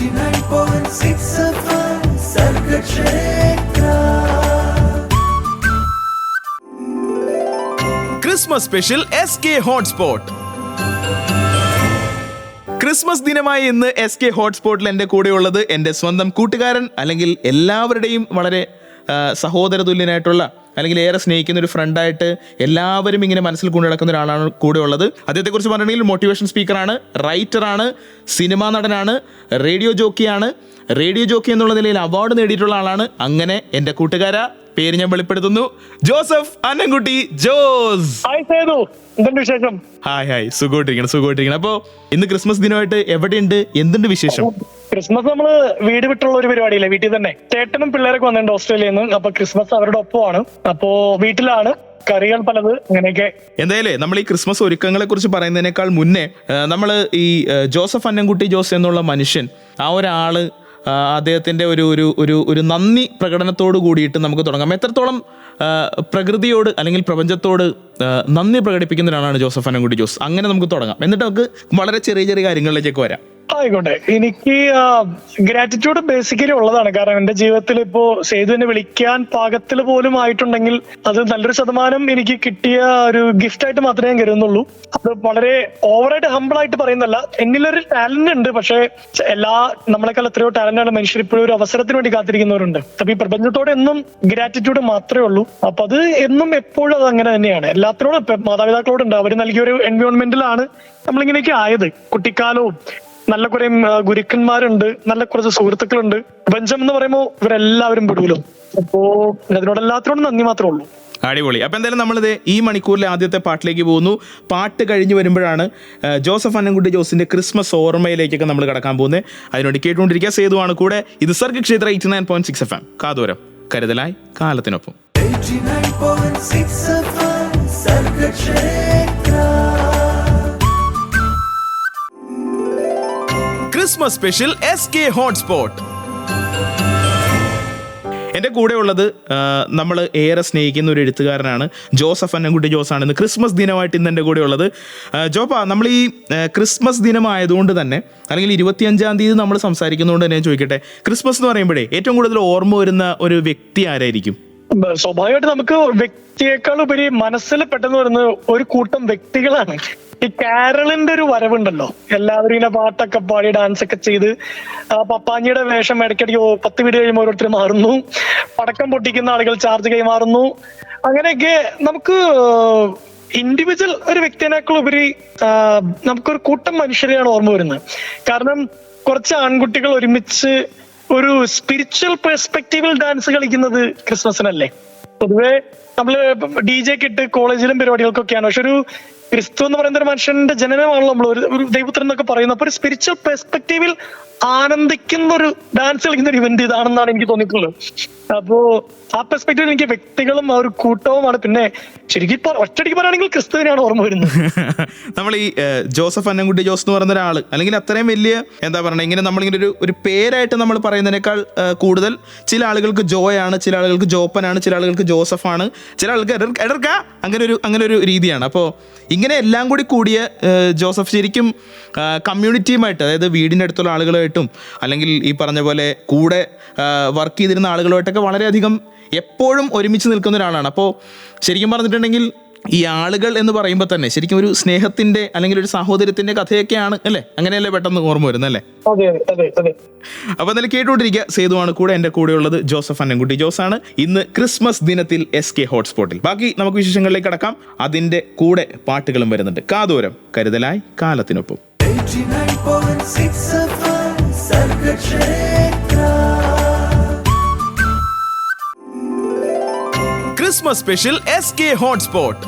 89.6 FM Sargakshetra. Christmas special SK hotspot. Christmas ദിനമായി ഇന്ന് SK ഹോട്ട്സ്പോട്ടിൽ എൻ്റെ കൂടെയുള്ളത് എൻ്റെ സ്വന്തം കൂട്ടുകാരൻ, അല്ലെങ്കിൽ എല്ലാവരുടെയും വളരെ സഹോദര തുല്യനായിട്ടുള്ള, അല്ലെങ്കിൽ ഏറെ സ്നേഹിക്കുന്ന ഒരു ഫ്രണ്ടായിട്ട് എല്ലാവരും ഇങ്ങനെ മനസ്സിൽ കൊണ്ടു നടക്കുന്ന ഒരാളാണ് കൂടെ ഉള്ളത്. അദ്ദേഹത്തെക്കുറിച്ച് പറഞ്ഞിട്ടുണ്ടെങ്കിൽ മോട്ടിവേഷൻ സ്പീക്കറാണ്, റൈറ്ററാണ്, സിനിമാ നടനാണ്, റേഡിയോ ജോക്കിയാണ്. റേഡിയോ ജോക്കി എന്നുള്ള നിലയിൽ അവാർഡ് നേടിയിട്ടുള്ള ആളാണ്. അങ്ങനെ എൻ്റെ കൂട്ടുകാര, പേര് ഞാൻ വെളിപ്പെടുത്തുന്നു, ജോസഫ് അന്നൻകുട്ടി ജോസ്. വിശേഷം? ഹായ്, സുഖമായിട്ടിരിക്കണം. അപ്പോ ഇന്ന് ക്രിസ്മസ് ദിനമായിട്ട് എവിടെയുണ്ട്, എന്തുണ്ട് വിശേഷം? ക്രിസ്മസ് നമ്മള് വീട് വിട്ടുള്ള ഒരു പരിപാടിയില്ല, വീട്ടിൽ തന്നെ. ചേട്ടനും പിള്ളേരൊക്കെ വന്നിട്ടുണ്ട് ഓസ്ട്രേലിയയിൽ നിന്ന്. അപ്പൊ ക്രിസ്മസ് അവരുടെ ഒപ്പമാണ്. അപ്പോ വീട്ടിലാണ്, കറികൾ പലത്, അങ്ങനെയൊക്കെ. എന്തായാലും നമ്മൾ ഈ ക്രിസ്മസ് ഒരുക്കങ്ങളെ കുറിച്ച് പറയുന്നതിനേക്കാൾ മുന്നേ നമ്മൾ ഈ ജോസഫ് അന്നൻകുട്ടി ജോസ് എന്നുള്ള മനുഷ്യൻ, ആ ഒരാള്, അദ്ദേഹത്തിന്റെ ഒരു നന്ദി പ്രകടനത്തോട് കൂടിയിട്ട് നമുക്ക് തുടങ്ങാം. എത്രത്തോളം പ്രകൃതിയോട് അല്ലെങ്കിൽ പ്രപഞ്ചത്തോട് നന്ദി പ്രകടിപ്പിക്കുന്ന ഒരാളാണ് ജോസഫ് അന്നൻകുട്ടി ജോസ്. അങ്ങനെ നമുക്ക് തുടങ്ങാം. എന്നിട്ട് നമുക്ക് വളരെ ചെറിയ ചെറിയ കാര്യങ്ങളിലേക്കൊക്കെ വരാം. ആയിക്കോട്ടെ. എനിക്ക് ഗ്രാറ്റിറ്റ്യൂഡ് ബേസിക്കലി ഉള്ളതാണ്. കാരണം എന്റെ ജീവിതത്തിൽ ഇപ്പോ സേതുവിനെ വിളിക്കാൻ പാകത്തിൽ പോലും ആയിട്ടുണ്ടെങ്കിൽ അത് നല്ലൊരു ശതമാനം എനിക്ക് കിട്ടിയ ഒരു ഗിഫ്റ്റ് ആയിട്ട് മാത്രമേ ഞാൻ കരുതുന്നുള്ളൂ. അത് വളരെ ഓവറായിട്ട് ഹമ്പിളായിട്ട് പറയുന്നല്ല. എന്നിലൊരു ടാലന്റ് ഉണ്ട്, പക്ഷെ നമ്മളെക്കാൾ എത്രയോ ടാലന്റാണ് മനുഷ്യർ ഇപ്പോഴും ഒരു അവസരത്തിന് വേണ്ടി കാത്തിരിക്കുന്നവരുണ്ട്. അപ്പൊ ഈ പ്രപഞ്ചത്തോടെ എന്നും ഗ്രാറ്റിറ്റ്യൂഡ് മാത്രമേ ഉള്ളൂ. അപ്പൊ അത് എന്നും എപ്പോഴും അത് അങ്ങനെ തന്നെയാണ്. എല്ലാത്തിനോടും മാതാപിതാക്കളോടുണ്ട്. അവർ നൽകിയ ഒരു എൻവയോൺമെന്റിലാണ് നമ്മളിങ്ങനെയൊക്കെ ആയത്. കുട്ടിക്കാലവും നല്ല കുറെ ഗുരുക്കന്മാരുണ്ട്, നല്ല കുറച്ച് സുഹൃത്തുക്കളുണ്ട്. പ്രപഞ്ചം എന്ന് പറയുമ്പോൾ ഇവരെല്ലാവരും പെടുമല്ലോ. അപ്പോ അതിനോട് എല്ലാത്തിനോടും നന്ദി മാത്രമേ ഉള്ളൂ. അടിപൊളി. അപ്പൊ എന്തായാലും നമ്മളിത് ഈ മണിക്കൂറിലെ ആദ്യത്തെ പാട്ടിലേക്ക് പോകുന്നു. പാട്ട് കഴിഞ്ഞ് വരുമ്പോഴാണ് ജോസഫ് അന്നൻകുട്ടി ജോസിന്റെ ക്രിസ്മസ് ഓർമ്മയിലേക്കൊക്കെ നമ്മൾ കടക്കാൻ പോകുന്നത്. അതിനോട് കേട്ടുകൊണ്ടിരിക്കുക. സേതുവാണ് കൂടെ. ഇത് സർഗക്ഷേത്ര 89.6 FM. കാതോരം, കരുതലായി, കാലത്തിനൊപ്പം. 89.6 FM Sargakshetra. Christmas special SK hotspot. എൻ്റെ കൂടെ ഉള്ളത് നമ്മൾ ഏറെ സ്നേഹിക്കുന്ന ഒരു എഴുത്തുകാരനാണ്, ജോസഫ് അന്നൻകുട്ടി ജോസാണ്. ഇന്ന് ക്രിസ്മസ് ദിനമായിട്ട് ഇന്ന് എൻ്റെ കൂടെ ഉള്ളത്. ജോപ്പ, നമ്മൾ ഈ ക്രിസ്മസ് ദിനമായതുകൊണ്ട് തന്നെ, അല്ലെങ്കിൽ 25-ാം തീയതി നമ്മൾ സംസാരിക്കുന്നതുകൊണ്ട് തന്നെ ചോദിക്കട്ടെ, ക്രിസ്മസ് എന്ന് പറയുമ്പോഴേ ഏറ്റവും കൂടുതൽ ഓർമ്മ വരുന്ന ഒരു വ്യക്തി ആരായിരിക്കും? സ്വാഭാവികമായിട്ട് നമുക്ക് വ്യക്തിയേക്കാൾ ഉപരി മനസ്സിൽ പെട്ടെന്ന് വരുന്ന ഒരു കൂട്ടം വ്യക്തികളാണ്. ഈ കാരളിന്റെ ഒരു വരവുണ്ടല്ലോ, എല്ലാവരും ഇങ്ങനെ പാട്ടൊക്കെ പാടി ഡാൻസ് ഒക്കെ ചെയ്ത്, പപ്പാഞ്ഞിയുടെ വേഷം ഇടയ്ക്കിടയ്ക്ക് 10 വീട് കഴിയുമ്പോൾ ഓരോരുത്തർ മാറുന്നു, പടക്കം പൊട്ടിക്കുന്ന ആളുകൾ ചാർജ് കൈമാറുന്നു. അങ്ങനെയൊക്കെ നമുക്ക് ഇൻഡിവിജ്വൽ ഒരു വ്യക്തിയേക്കാൾ ഉപരി നമുക്കൊരു കൂട്ടം മനുഷ്യരെയാണ് ഓർമ്മ വരുന്നത്. കാരണം കുറച്ച് ആൺകുട്ടികൾ ഒരുമിച്ച് ഒരു സ്പിരിച്വൽ പെർസ്പെക്റ്റീവിൽ ഡാൻസ് കളിക്കുന്നത് ക്രിസ്മസിനല്ലേ. പൊതുവെ നമ്മള് DJ ഒക്കെ ഇട്ട് കോളേജിലും പരിപാടികൾക്കൊക്കെയാണ്. പക്ഷെ ഒരു ക്രിസ്തു എന്ന് പറയുന്ന ഒരു മനുഷ്യന്റെ ജനനമാണല്ലോ നമ്മൾ ഒരു ദൈവത്തിൽ എന്നൊക്കെ പറയുന്നത്. അപ്പൊ ഒരു സ്പിരിച്വൽ പെർസ്പെക്റ്റീവിൽ ആനന്ദിക്കുന്ന ഒരു ഡാൻസ് കളിക്കുന്ന ഒരു ഇവന്റ് ഇതാണെന്നാണ് എനിക്ക് തോന്നിയിട്ടുള്ളത്. അപ്പോ ആ പെർസ്പെക്റ്റീവിൽ എനിക്ക് വ്യക്തികളും ആ ഒരു കൂട്ടവുമാണ്. പിന്നെ ശരിക്കും ഒറ്റടിക്ക് പറയുകയാണെങ്കിൽ ക്രിസ്തുവിനെയാണ് ഓർമ്മ വരുന്നത്. നമ്മൾ ഈ ജോസഫ് അന്നൻകുട്ടി ജോസ് എന്ന് പറയുന്ന ഒരാൾ, അല്ലെങ്കിൽ അത്രയും വലിയ എന്താ പറയുക, ഇങ്ങനെ നമ്മളിങ്ങനെ ഒരു പേരായിട്ട് നമ്മൾ പറയുന്നതിനേക്കാൾ കൂടുതൽ ചില ആളുകൾക്ക് ജോയാണ്, ചില ആളുകൾക്ക് ജോപ്പനാണ്, ചില ആളുകൾക്ക് ജോസഫാണ്, ചില ആൾക്ക് എഡർക്ക, അങ്ങനെ ഒരു രീതിയാണ്. അപ്പോൾ ഇങ്ങനെ എല്ലാം കൂടിയ ജോസഫ് ശരിക്കും കമ്മ്യൂണിറ്റിയുമായിട്ട്, അതായത് വീടിൻ്റെ അടുത്തുള്ള ആളുകളുമായിട്ടും അല്ലെങ്കിൽ ഈ പറഞ്ഞ പോലെ കൂടെ വർക്ക് ചെയ്തിരുന്ന ആളുകളുമായിട്ടൊക്കെ വളരെയധികം എപ്പോഴും ഒരുമിച്ച് നിൽക്കുന്ന ഒരാളാണ്. അപ്പോൾ ശരിക്കും പറഞ്ഞിട്ടുണ്ടെങ്കിൽ ഈ ആളുകൾ എന്ന് പറയുമ്പോൾ തന്നെ ശരിക്കും ഒരു സ്നേഹത്തിന്റെ അല്ലെങ്കിൽ ഒരു സാഹോദര്യത്തിന്റെ കഥയൊക്കെയാണ് അല്ലേ? അങ്ങനെയല്ലേ പെട്ടെന്ന് ഓർമ്മ വരുന്നല്ലേ? അപ്പൊ എന്തായാലും കേട്ടുകൊണ്ടിരിക്കുക. സേതുവാണ് കൂടെ. എൻ്റെ കൂടെയുള്ളത് ജോസഫ് അന്നൻകുട്ടി ജോസ് ആണ്. ഇന്ന് ക്രിസ്മസ് ദിനത്തിൽ SK ഹോട്ട്സ്പോട്ടിൽ. ബാക്കി നമുക്ക് വിശേഷങ്ങളിലേക്ക് കടക്കാം. അതിന്റെ കൂടെ പാട്ടുകളും വരുന്നുണ്ട്. കാതോരം, കരുതലായി, കാലത്തിനൊപ്പം. 89.6 FM Sargakshetra. Christmas special SK hotspot.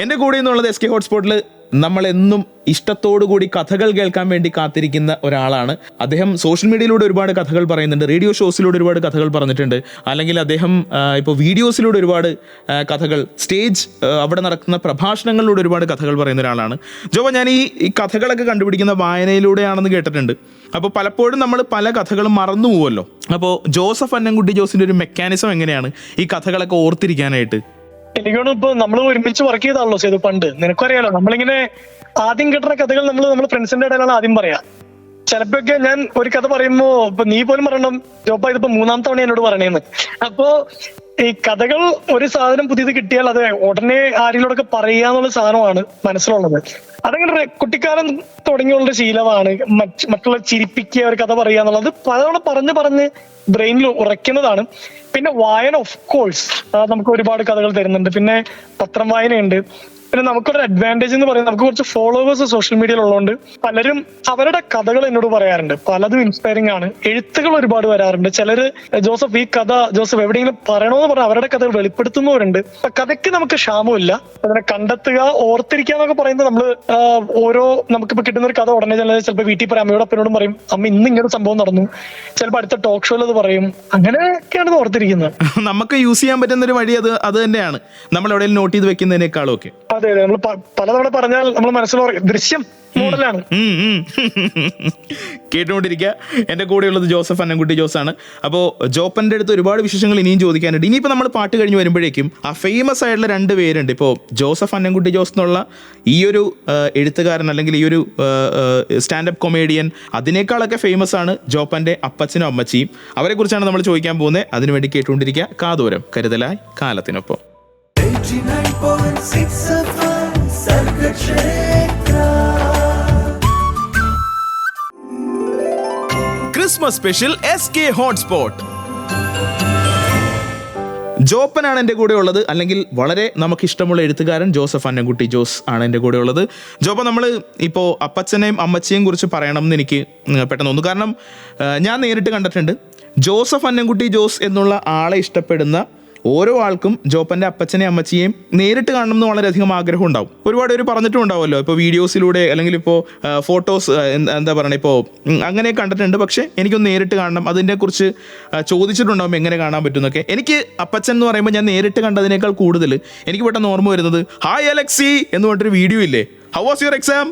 എൻ്റെ കൂടെ നിന്നുള്ളത് SK ഹോട്ട്സ്പോട്ടിൽ നമ്മളെന്നും ഇഷ്ടത്തോടുകൂടി കഥകൾ കേൾക്കാൻ വേണ്ടി കാത്തിരിക്കുന്ന ഒരാളാണ്. അദ്ദേഹം സോഷ്യൽ മീഡിയയിലൂടെ ഒരുപാട് കഥകൾ പറയുന്നുണ്ട്, റേഡിയോ ഷോസിലൂടെ ഒരുപാട് കഥകൾ പറഞ്ഞിട്ടുണ്ട്, അല്ലെങ്കിൽ അദ്ദേഹം ഇപ്പോൾ വീഡിയോസിലൂടെ ഒരുപാട് കഥകൾ, സ്റ്റേജ് അവിടെ നടക്കുന്ന പ്രഭാഷണങ്ങളിലൂടെ ഒരുപാട് കഥകൾ പറയുന്ന ഒരാളാണ്. ജോബ, ഞാൻ ഈ കഥകളൊക്കെ കണ്ടുപിടിക്കുന്ന വായനയിലൂടെയാണെന്ന് കേട്ടിട്ടുണ്ട്. അപ്പോൾ പലപ്പോഴും നമ്മൾ പല കഥകളും മറന്നു പോവുമല്ലോ. അപ്പോൾ ജോസഫ് അന്നൻകുട്ടി ജോസിൻ്റെ ഒരു മെക്കാനിസം എങ്ങനെയാണ് ഈ കഥകളൊക്കെ ഓർത്തിരിക്കാനായിട്ട്? എനിക്കാണ് ഇപ്പൊ നമ്മൾ ഒരുമിച്ച് വർക്ക് ചെയ്താണല്ലോ സേതു പണ്ട്. നിനക്കറിയാലോ, നമ്മളിങ്ങനെ ആദ്യം കിട്ടുന്ന കഥകൾ നമ്മുടെ ഫ്രണ്ട്സിന്റെ ഇടയിലാണ് ആദ്യം പറയാ. ചിലപ്പോഴൊക്കെ ഞാൻ ഒരു കഥ പറയുമ്പോ ഇപ്പൊ നീ പോലും പറയണം ജോപ്പ ഇതിപ്പോ 3-ാം തവണ എന്നോട് പറയണേന്ന്. അപ്പോ ഈ കഥകൾ ഒരു സാധനം പുതിയത് കിട്ടിയാൽ അത് ഉടനെ ആരെങ്കിലോടൊക്കെ പറയാന്നുള്ള സാധനമാണ് മനസ്സിലുള്ളത്. അതങ്ങനെ കുട്ടിക്കാലം തുടങ്ങിയുള്ള ശീലമാണ്. മറ്റുള്ള ചിരിപ്പിക്കുക ഒരു കഥ പറയുക എന്നുള്ളത് പലതവണ പറഞ്ഞ് ബ്രെയിനിൽ ഉറയ്ക്കുന്നതാണ്. പിന്നെ വായന ഓഫ് കോഴ്സ് നമുക്ക് ഒരുപാട് കഥകൾ തരുന്നുണ്ട്. പിന്നെ പത്രം വായനയുണ്ട്. പിന്നെ നമുക്കൊരു അഡ്വാൻറ്റേജ് എന്ന് പറയുന്നത് നമുക്ക് കുറച്ച് ഫോളോവേഴ്സ് സോഷ്യൽ മീഡിയയിൽ ഉള്ളതുകൊണ്ട് പലരും അവരുടെ കഥകൾ എന്നോട് പറയാറുണ്ട്. പലതും ഇൻസ്പയറിംഗ് ആണ്. എഴുത്തുകൾ ഒരുപാട് വരാറുണ്ട്. ചിലര് ജോസഫ് ഈ കഥ ജോസഫ് എവിടെയെങ്കിലും പറയണമെന്ന് പറഞ്ഞാൽ അവരുടെ കഥകൾ വെളിപ്പെടുത്തുന്നവരുണ്ട്. കഥയ്ക്ക് നമുക്ക് ക്ഷാമമില്ല. അതിനെ കണ്ടെത്തുക, ഓർത്തിരിക്കുക എന്നൊക്കെ പറയുന്നത് നമ്മള് നമുക്കിപ്പോ കിട്ടുന്ന ഒരു കഥ ഉടനെ ചിലപ്പോൾ വീട്ടിൽ പറയാം, അമ്മയോട് അപ്പനോടും പറയും, അമ്മ ഇന്ന് ഇങ്ങനെ സംഭവം നടന്നു. ചിലപ്പോൾ അടുത്ത ടോക്ക് ഷോയിൽ അത് പറയും. അങ്ങനെയൊക്കെയാണ് ഓർത്തിരിക്കുന്നത്. നമുക്ക് യൂസ് ചെയ്യാൻ പറ്റുന്ന ഒരു വഴി അത് തന്നെയാണ്, നമ്മൾ എവിടെയെങ്കിലും നോട്ട് ചെയ്ത് വെക്കുന്നതിനേക്കാളും ഒക്കെ. അതെ നമ്മൾ പലതവണ പറഞ്ഞാൽ നമ്മൾ മനസ്സിൽ ദൃശ്യം മോഡലാണ്. കേട്ടുകൊണ്ടിരിക്കുക. എൻ്റെ കൂടെയുള്ളത് ജോസഫ് അന്നംകുട്ടി ജോസ് ആണ്. അപ്പോൾ ജോപ്പൻ്റെ അടുത്ത് ഒരുപാട് വിശേഷങ്ങൾ ഇനിയും ചോദിക്കാനുണ്ട്. ഇനിയിപ്പോൾ നമ്മൾ പാട്ട് കഴിഞ്ഞ് വരുമ്പോഴേക്കും ആ ഫേമസ് ആയിട്ടുള്ള 2 പേരുണ്ട്. ഇപ്പോൾ ജോസഫ് അന്നംകുട്ടി ജോസ് എന്നുള്ള ഈ ഒരു എഴുത്തുകാരൻ അല്ലെങ്കിൽ ഈ ഒരു സ്റ്റാൻഡപ്പ് കൊമേഡിയൻ, അതിനേക്കാളൊക്കെ ഫേമസ് ആണ് ജോപ്പൻ്റെ അപ്പച്ചനും അമ്മച്ചിയും. അവരെക്കുറിച്ചാണ് നമ്മൾ ചോദിക്കാൻ പോകുന്നത്. അതിനുവേണ്ടി കേട്ടുകൊണ്ടിരിക്കുക കാതോരം കരുതലായി കാലത്തിനൊപ്പം. 89.6 FM Sargakshetra. Christmas special SK hotspot. ജോപ്പനാണ് എൻ്റെ കൂടെ ഉള്ളത്, അല്ലെങ്കിൽ വളരെ നമുക്കിഷ്ടമുള്ള എഴുത്തുകാരൻ ജോസഫ് അന്നംകുട്ടി ജോസ് ആണ് എൻ്റെ കൂടെ ഉള്ളത്. ജോപ്പ, നമ്മൾ ഇപ്പോൾ അപ്പച്ചനെയും അമ്മച്ചിയെയും കുറിച്ച് പറയണം എന്ന് എനിക്ക് പെട്ടെന്ന് തോന്നുന്നു. കാരണം ഞാൻ നേരിട്ട് കണ്ടിട്ടുണ്ട്. ജോസഫ് അന്നംകുട്ടി ജോസ് എന്നുള്ള ആളെ ഇഷ്ടപ്പെടുന്ന ഓരോ ആൾക്കും ജോപ്പൻ്റെ അപ്പച്ചനെയും അമ്മച്ചിയെയും നേരിട്ട് കാണണം എന്ന് വളരെയധികം ആഗ്രഹം ഉണ്ടാവും. ഒരുപാട് പേര് പറഞ്ഞിട്ടും ഉണ്ടാവുമല്ലോ, ഇപ്പോൾ വീഡിയോസിലൂടെ അല്ലെങ്കിൽ ഇപ്പോൾ ഫോട്ടോസ് എന്താ പറയുക, ഇപ്പോൾ അങ്ങനെ കണ്ടിട്ടുണ്ട്. പക്ഷേ എനിക്കൊന്ന് നേരിട്ട് കാണണം, അതിനെക്കുറിച്ച് ചോദിച്ചിട്ടുണ്ടാവും എങ്ങനെ കാണാൻ പറ്റുമെന്നൊക്കെ. എനിക്ക് അപ്പച്ചൻ എന്ന് പറയുമ്പോൾ ഞാൻ നേരിട്ട് കണ്ടതിനേക്കാൾ കൂടുതൽ എനിക്ക് പെട്ടെന്ന് ഓർമ്മ വരുന്നത് ഹായ് അലക്സി എന്ന് പറഞ്ഞിട്ടൊരു വീഡിയോ ഇല്ലേ, ഹൗ വാസ് യുവർ എക്സാം,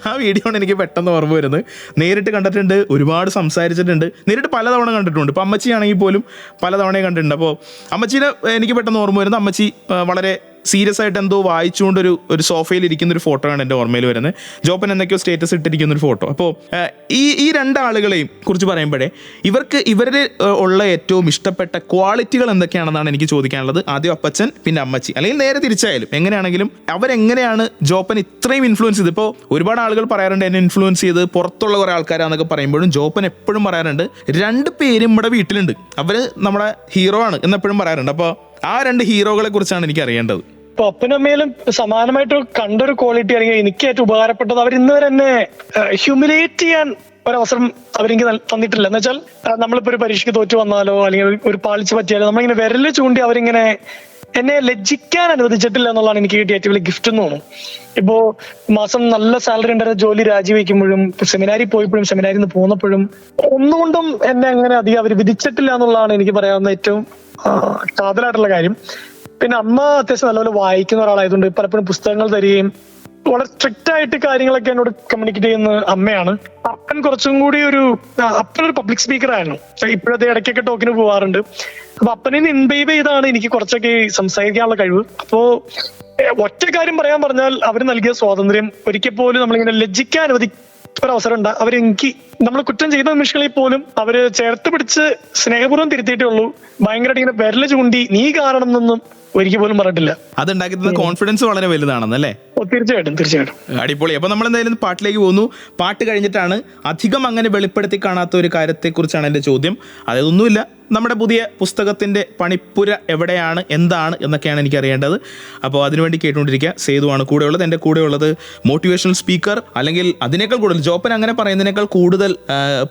ആ വീഡിയോ ആണ് എനിക്ക് പെട്ടെന്ന് ഓർമ്മ വരുന്നത്. നേരിട്ട് കണ്ടിട്ടുണ്ട്, ഒരുപാട് സംസാരിച്ചിട്ടുണ്ട്, നേരിട്ട് പലതവണ കണ്ടിട്ടുണ്ട്. ഇപ്പോൾ അമ്മച്ചിയാണെങ്കിൽ പോലും പലതവണയും കണ്ടിട്ടുണ്ട്. അപ്പോൾ അമ്മച്ചീനെ എനിക്ക് പെട്ടെന്ന് ഓർമ്മ വരുന്നത്, അമ്മച്ചി വളരെ സീരിയസ് ആയിട്ട് എന്തോ വായിച്ചുകൊണ്ട് ഒരു സോഫയിൽ ഇരിക്കുന്ന ഒരു ഫോട്ടോ ആണ് എൻ്റെ ഓർമ്മയിൽ വരുന്നത്. ജോപ്പൻ എന്തൊക്കെയോ സ്റ്റേറ്റസ് ഇട്ടിരിക്കുന്ന ഒരു ഫോട്ടോ. അപ്പോൾ ഈ 2 ആളുകളെയും കുറിച്ച് പറയുമ്പോഴേ ഇവരുടെ ഉള്ള ഏറ്റവും ഇഷ്ടപ്പെട്ട ക്വാളിറ്റികൾ എന്തൊക്കെയാണെന്നാണ് എനിക്ക് ചോദിക്കാനുള്ളത്. ആദ്യം അപ്പച്ചൻ, പിന്നെ അമ്മച്ചി, അല്ലെങ്കിൽ നേരെ തിരിച്ചായാലും എങ്ങനെയാണെങ്കിലും അവരെങ്ങനെയാണ് ജോപ്പൻ ഇത്രയും ഇൻഫ്ലുവൻസ് ചെയ്ത്. ഇപ്പോൾ ഒരുപാട് ആളുകൾ പറയാറുണ്ട് എന്നെ ഇൻഫ്ലുവൻസ് ചെയ്ത് പുറത്തുള്ള കുറേ ആൾക്കാരാന്നൊക്കെ പറയുമ്പോഴും ജോപ്പൻ എപ്പോഴും പറയാറുണ്ട് 2 പേരും നമ്മുടെ വീട്ടിലുണ്ട്, അവർ നമ്മുടെ ഹീറോ ആണ് എന്നെപ്പോഴും പറയാറുണ്ട്. അപ്പോൾ ആ 2 ഹീറോകളെ കുറിച്ചാണ് എനിക്ക് അറിയേണ്ടത്. ഇപ്പൊ അപ്പനമ്മയിലും സമാനമായിട്ട് കണ്ടൊരു ക്വാളിറ്റി അല്ലെങ്കിൽ എനിക്ക് ഏറ്റവും ഉപകാരപ്പെട്ടത്, അവർ ഇന്ന് വരെ എന്നെ ഹ്യൂമിലേറ്റ് ചെയ്യാൻ ഒരവസരം അവരെനിക്ക് തന്നിട്ടില്ല. എന്ന് വെച്ചാൽ നമ്മളിപ്പോ ഒരു പരീക്ഷയ്ക്ക് തോറ്റു വന്നാലോ അല്ലെങ്കിൽ ഒരു പാളിച്ച് പറ്റിയാലോ നമ്മളിങ്ങനെ വിരല് ചൂണ്ടി അവരിങ്ങനെ എന്നെ ലജ്ജിക്കാൻ അനുവദിച്ചിട്ടില്ല എന്നുള്ളതാണ് എനിക്ക് കിട്ടിയ ഏറ്റവും വലിയ ഗിഫ്റ്റ് എന്ന് തോന്നുന്നു. ഇപ്പോ മാസം നല്ല സാലറി ഉണ്ടായിരുന്ന ജോലി രാജിവെക്കുമ്പോഴും സെമിനാരിൽ പോയപ്പോഴും സെമിനാരിൽ നിന്ന് പോന്നപ്പോഴും ഒന്നുകൊണ്ടും എന്നെ അങ്ങനെ അധികം അവർ വിധിച്ചിട്ടില്ല എന്നുള്ളതാണ് എനിക്ക് പറയാവുന്ന ഏറ്റവും കാതലായിട്ടുള്ള കാര്യം. പിന്നെ അമ്മ അത്യാവശ്യം നല്ലപോലെ വായിക്കുന്ന ഒരാളായതുകൊണ്ട് പലപ്പോഴും പുസ്തകങ്ങൾ തരികയും വളരെ സ്ട്രിക്റ്റ് ആയിട്ട് കാര്യങ്ങളൊക്കെ എന്നോട് കമ്മ്യൂണിക്കേറ്റ് ചെയ്യുന്ന അമ്മയാണ്. അപ്പൻ കുറച്ചും കൂടി അപ്പനൊരു പബ്ലിക് സ്പീക്കർ ആയിരുന്നു. ഇപ്പോഴത്തെ ഇടയ്ക്കൊക്കെ ടോക്കിന് പോവാറുണ്ട്. അപ്പൊ അപ്പനെ ഇൻബൈബ് ചെയ്താണ് എനിക്ക് കുറച്ചൊക്കെ സംസാരിക്കാനുള്ള കഴിവ്. അപ്പോ ഒറ്റ കാര്യം പറയാൻ പറഞ്ഞാൽ അവർ നൽകിയ സ്വാതന്ത്ര്യം ഒരിക്കൽ പോലും നമ്മളിങ്ങനെ ലജ്ജിക്കാൻ ഒരവസരം ഉണ്ട്. അവരെനിക്ക് നമ്മൾ കുറ്റം ചെയ്ത നിമിഷങ്ങളിൽ പോലും അവര് ചേർത്ത് പിടിച്ച് സ്നേഹപൂർവ്വം തിരുത്തിയിട്ടേ ഉള്ളൂ. ഭയങ്കരമായിട്ട് ഇങ്ങനെ വിരല് ചൂണ്ടി നീ കാരണം എന്നൊന്നും ഒരിക്കൽ പോലും പറഞ്ഞിട്ടില്ല. അതുണ്ടാക്കി കോൺഫിഡൻസ് വളരെ വലുതാണെന്നല്ലേ? തീർച്ചയായിട്ടും അടിപൊളി. അപ്പൊ നമ്മൾ എന്തായാലും പാട്ടിലേക്ക് പോകുന്നു. പാട്ട് കഴിഞ്ഞിട്ടാണ് അധികം അങ്ങനെ വെളിപ്പെടുത്തി കാണാത്ത ഒരു കാര്യത്തെക്കുറിച്ചാണ് എൻ്റെ ചോദ്യം. അതൊന്നുമില്ല, നമ്മുടെ പുതിയ പുസ്തകത്തിന്റെ പണിപ്പുര എവിടെയാണ്, എന്താണ് എന്നൊക്കെയാണ് എനിക്ക് അറിയേണ്ടത്. അപ്പോൾ അതിനുവേണ്ടി കേട്ടുകൊണ്ടിരിക്കുക. സേതുവാണ് കൂടെയുള്ളത്. എൻ്റെ കൂടെയുള്ളത് മോട്ടിവേഷണൽ സ്പീക്കർ, അല്ലെങ്കിൽ അതിനേക്കാൾ കൂടുതൽ ജോപ്പൻ അങ്ങനെ പറയുന്നതിനേക്കാൾ കൂടുതൽ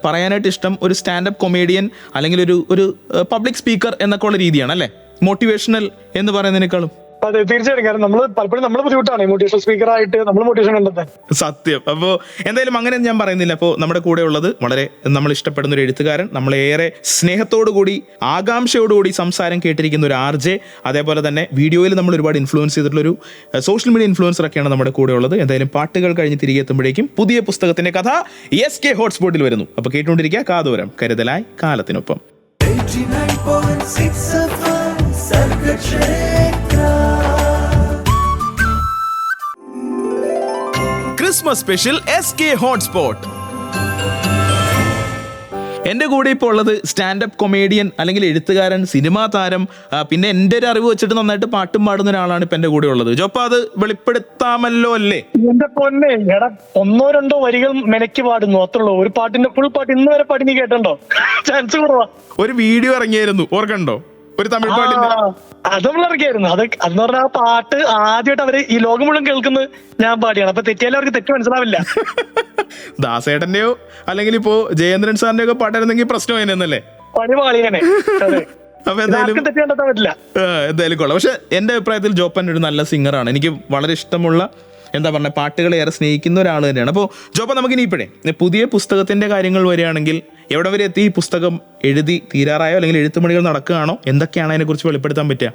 പറയാനായിട്ട് ഇഷ്ടം ഒരു സ്റ്റാൻഡപ്പ് കൊമേഡിയൻ അല്ലെങ്കിൽ ഒരു പബ്ലിക് സ്പീക്കർ എന്നൊക്കെ ഉള്ള രീതിയാണ് അല്ലേ, മോട്ടിവേഷണൽ എന്ന് പറയുന്നതിനേക്കാളും? അതെ, തീർച്ചയായിട്ടും. കാരണം പലപ്പോഴും നമ്മൾ ബുദ്ധിമുട്ടാണ് മോട്ടിവേഷണൽ സ്പീക്കർ ആയിട്ട് നമ്മൾ മോട്ടിവേഷൻ കണ്ടെത്താൻ. സത്യം. അപ്പോൾ എന്തായാലും അങ്ങനെ ഞാൻ പറയുന്നില്ല. അപ്പോൾ നമ്മുടെ കൂടെ ഉള്ളത് വളരെ നമ്മൾ ഇഷ്ടപ്പെടുന്ന ഒരു എഴുത്തുകാരൻ, നമ്മളേറെ സ്നേഹത്തോടുകൂടി ആകാംക്ഷയോടുകൂടി സംസാരം കേട്ടിരിക്കുന്ന ഒരു RJ, അതേപോലെ തന്നെ വീഡിയോയിൽ നമ്മൾ ഒരുപാട് ഇൻഫ്ലുവൻസ് ചെയ്തിട്ടുള്ളൊരു സോഷ്യൽ മീഡിയ ഇൻഫ്ലുവൻസറൊക്കെയാണ് നമ്മുടെ കൂടെ ഉള്ളത്. എന്തായാലും പാട്ടുകൾ കഴിഞ്ഞ് തിരികെ എത്തുമ്പോഴേക്കും പുതിയ പുസ്തകത്തിന്റെ കഥ SK ഹോട്ട്സ്പോട്ടിൽ വരുന്നു. അപ്പോൾ കേട്ടുകൊണ്ടിരിക്കുക കാതോരം കരുതലായി കാലത്തിനൊപ്പം. 89.6 FM Sargakshetra. Christmas special SK hotspot. എൻ്റെ കൂടെ ഇപ്പോൾ ഉള്ളത് സ്റ്റാൻഡപ്പ് കൊമേഡിയൻ അല്ലെങ്കിൽ എഴുത്തുകാരൻ, സിനിമാ താരം, പിന്നെ എൻ്റെ ഒരു അറിവ് വെച്ചിട്ട് നന്നായിട്ട് പാട്ടും പാടുന്ന ഒരാളാണ് ഇപ്പം എൻ്റെ കൂടെ ഉള്ളത്. ജോപ്പ, അത് വെളിപ്പെടുത്താമല്ലോ അല്ലേ? എന്റെ പൊന്നെ, എടാ 1-2 വരികൾ മെനക്ക് പാടുന്നു, അത്രയുള്ളൂ. ഒരു പാട്ടിന്റെ ഫുൾ പാട്ട് ഇന്ന് വരെ പാടി നീ കേട്ടോ? ചാൻസ് കുറവാ. ഒരു വീഡിയോ ഇറങ്ങിയായിരുന്നു, ഓർക്കണ്ടോ? ഒരു തമിഴ് പാട്ടിന്റെ. അത് നമ്മൾ ഇറക്കിയായിരുന്നു. അതെന്ന് പറഞ്ഞാൽ ആ പാട്ട് ആദ്യമായിട്ട് അവര് ഈ ലോകം മുഴുവൻ കേൾക്കുന്നത് ഞാൻ പാടിയാണ്. അപ്പൊ തെറ്റിയാലും അവർക്ക് തെറ്റ് മനസ്സിലാവില്ല. ദാസേട്ടന്റെയോ അല്ലെങ്കിൽ ഇപ്പോ ജയേന്ദ്രൻ സാറിന്റെ ഒക്കെ പാട്ടായിരുന്നെങ്കിൽ പ്രശ്നമായിരുന്നല്ലേ? പണി പാളിയാനെ. അപ്പൊ എന്തായാലും കൊള്ളാം. പക്ഷെ എന്റെ അഭിപ്രായത്തിൽ ജോപ്പൻ ഒരു നല്ല സിംഗറാണ്. എനിക്ക് വളരെ ഇഷ്ടമുള്ള, എന്താ പറയുക, പാട്ടുകളെ ഏറെ സ്നേഹിക്കുന്ന ഒരാൾ തന്നെയാണ്. അപ്പോൾ ജോപ്പ, നമുക്കിനി ഇപ്പോഴേ പുതിയ പുസ്തകത്തിന്റെ കാര്യങ്ങൾ വരികയാണെങ്കിൽ എവിടെ വരെ എത്തി? ഈ പുസ്തകം എഴുതി തീരാറായോ അല്ലെങ്കിൽ എഴുത്തുപണികൾ നടക്കുകയാണോ? എന്തൊക്കെയാണ് അതിനെ കുറിച്ച് വെളിപ്പെടുത്താൻ പറ്റുക?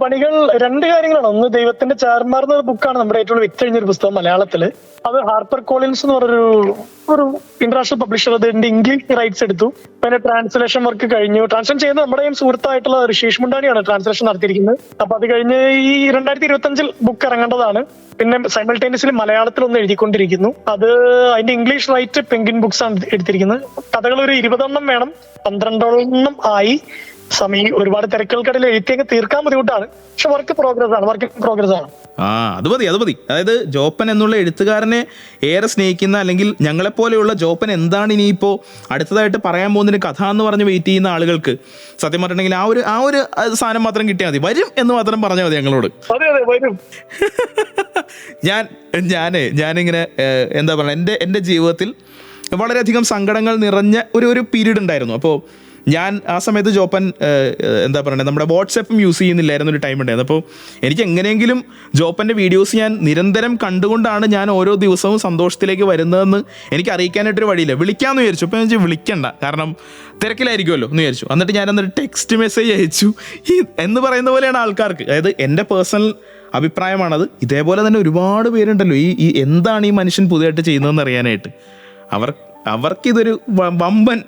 പണികൾ 2 കാര്യങ്ങളാണ്. ഒന്ന്, ദൈവത്തിന്റെ ചാർമാർ എന്ന ബുക്കാണ് നമ്മുടെ ഏറ്റവും വിറ്റഴിഞ്ഞൊരു പുസ്തകം മലയാളത്തില്. അത് ഹാർപ്പർ കോളിൻസ് എന്ന് പറഞ്ഞൊരു ഇന്റർനാഷണൽ പബ്ലിഷർ അതിന്റെ ഇംഗ്ലീഷ് റൈറ്റ്സ് എടുത്തു. പിന്നെ ട്രാൻസ്ലേഷൻ വർക്ക് കഴിഞ്ഞു. ട്രാൻസ്ലേഷൻ ചെയ്യുന്നത് നമ്മുടെ സുഹൃത്തായിട്ടുള്ള ഋഷീഷ് മുണ്ടാണിയാണ് ട്രാൻസ്ലേഷൻ നടത്തിയിരിക്കുന്നത്. അപ്പൊ അത് കഴിഞ്ഞ് ഈ 2025 ബുക്ക് ഇറങ്ങേണ്ടതാണ്. പിന്നെ സൈമൾട്ടേനിയസ്ലി മലയാളത്തിൽ ഒന്ന് എഴുതിക്കൊണ്ടിരിക്കുന്നു. അത് അതിന്റെ ഇംഗ്ലീഷ് റൈറ്റ് പെൻഗ്വിൻ ബുക്സ് ആണ് എടുത്തിരിക്കുന്നത്. കഥകൾ ഒരു 20 വേണം, 12 ആയി. സമയം ഒരുപാട് തിരക്കുകൾക്കിടയിൽ എഴുതിയൊക്കെ തീർക്കാൻ ബുദ്ധിമുട്ടാണ്. പക്ഷെ വർക്കിംഗ് പ്രോഗ്രസ് ആണ്. അത് മതി. അതായത് ജോപ്പൻ എന്നുള്ള എഴുത്തുകാരനെ ഏറെ സ്നേഹിക്കുന്ന, അല്ലെങ്കിൽ ഞങ്ങളെപ്പോലെയുള്ള ജോപ്പൻ എന്താണ് ഇനിയിപ്പോ അടുത്തതായിട്ട് പറയാൻ പോകുന്നതിന് കഥ എന്ന് പറഞ്ഞ് വെയിറ്റ് ചെയ്യുന്ന ആളുകൾക്ക് സത്യം പറഞ്ഞിട്ടുണ്ടെങ്കിൽ ആ ഒരു സാധനം മാത്രം കിട്ടിയാൽ മതി. വരും എന്ന് മാത്രം പറഞ്ഞാൽ മതി ഞങ്ങളോട്. വരും. ഞാനിങ്ങനെ എന്താ പറയുക, എൻ്റെ ജീവിതത്തിൽ വളരെയധികം സങ്കടങ്ങൾ നിറഞ്ഞ ഒരു പീരീഡ് ഉണ്ടായിരുന്നു. അപ്പോൾ ഞാൻ ആ സമയത്ത് ജോപ്പൻ എന്താ പറയുക, നമ്മുടെ വാട്സാപ്പും യൂസ് ചെയ്യുന്നില്ലായിരുന്നു ഒരു ടൈം ഉണ്ടായിരുന്നു. അപ്പോൾ എനിക്ക് എങ്ങനെയെങ്കിലും ജോപ്പൻ്റെ വീഡിയോസ് ഞാൻ നിരന്തരം കണ്ടുകൊണ്ടാണ് ഞാൻ ഓരോ ദിവസവും സന്തോഷത്തിലേക്ക് വരുന്നതെന്ന് എനിക്ക് അറിയിക്കാനായിട്ടൊരു വഴിയില്ല. വിളിക്കാമെന്ന് വിചാരിച്ചു. അപ്പോൾ ഞാൻ വിളിക്കണ്ട, കാരണം തിരക്കിലായിരിക്കുമല്ലോ എന്ന് വിചാരിച്ചു. എന്നിട്ട് ടെക്സ്റ്റ് മെസ്സേജ് അയച്ചു. എന്ന് പറയുന്ന പോലെയാണ് ആൾക്കാർക്ക്, അതായത് എൻ്റെ പേഴ്സണൽ അഭിപ്രായമാണത്. ഇതേപോലെ തന്നെ ഒരുപാട് പേരുണ്ടല്ലോ ഈ എന്താണ് ഈ മനുഷ്യൻ പുതിയതായിട്ട് ചെയ്യുന്നതെന്ന് അറിയാനായിട്ട്. അവർക്കിതൊരു വമ്പൻ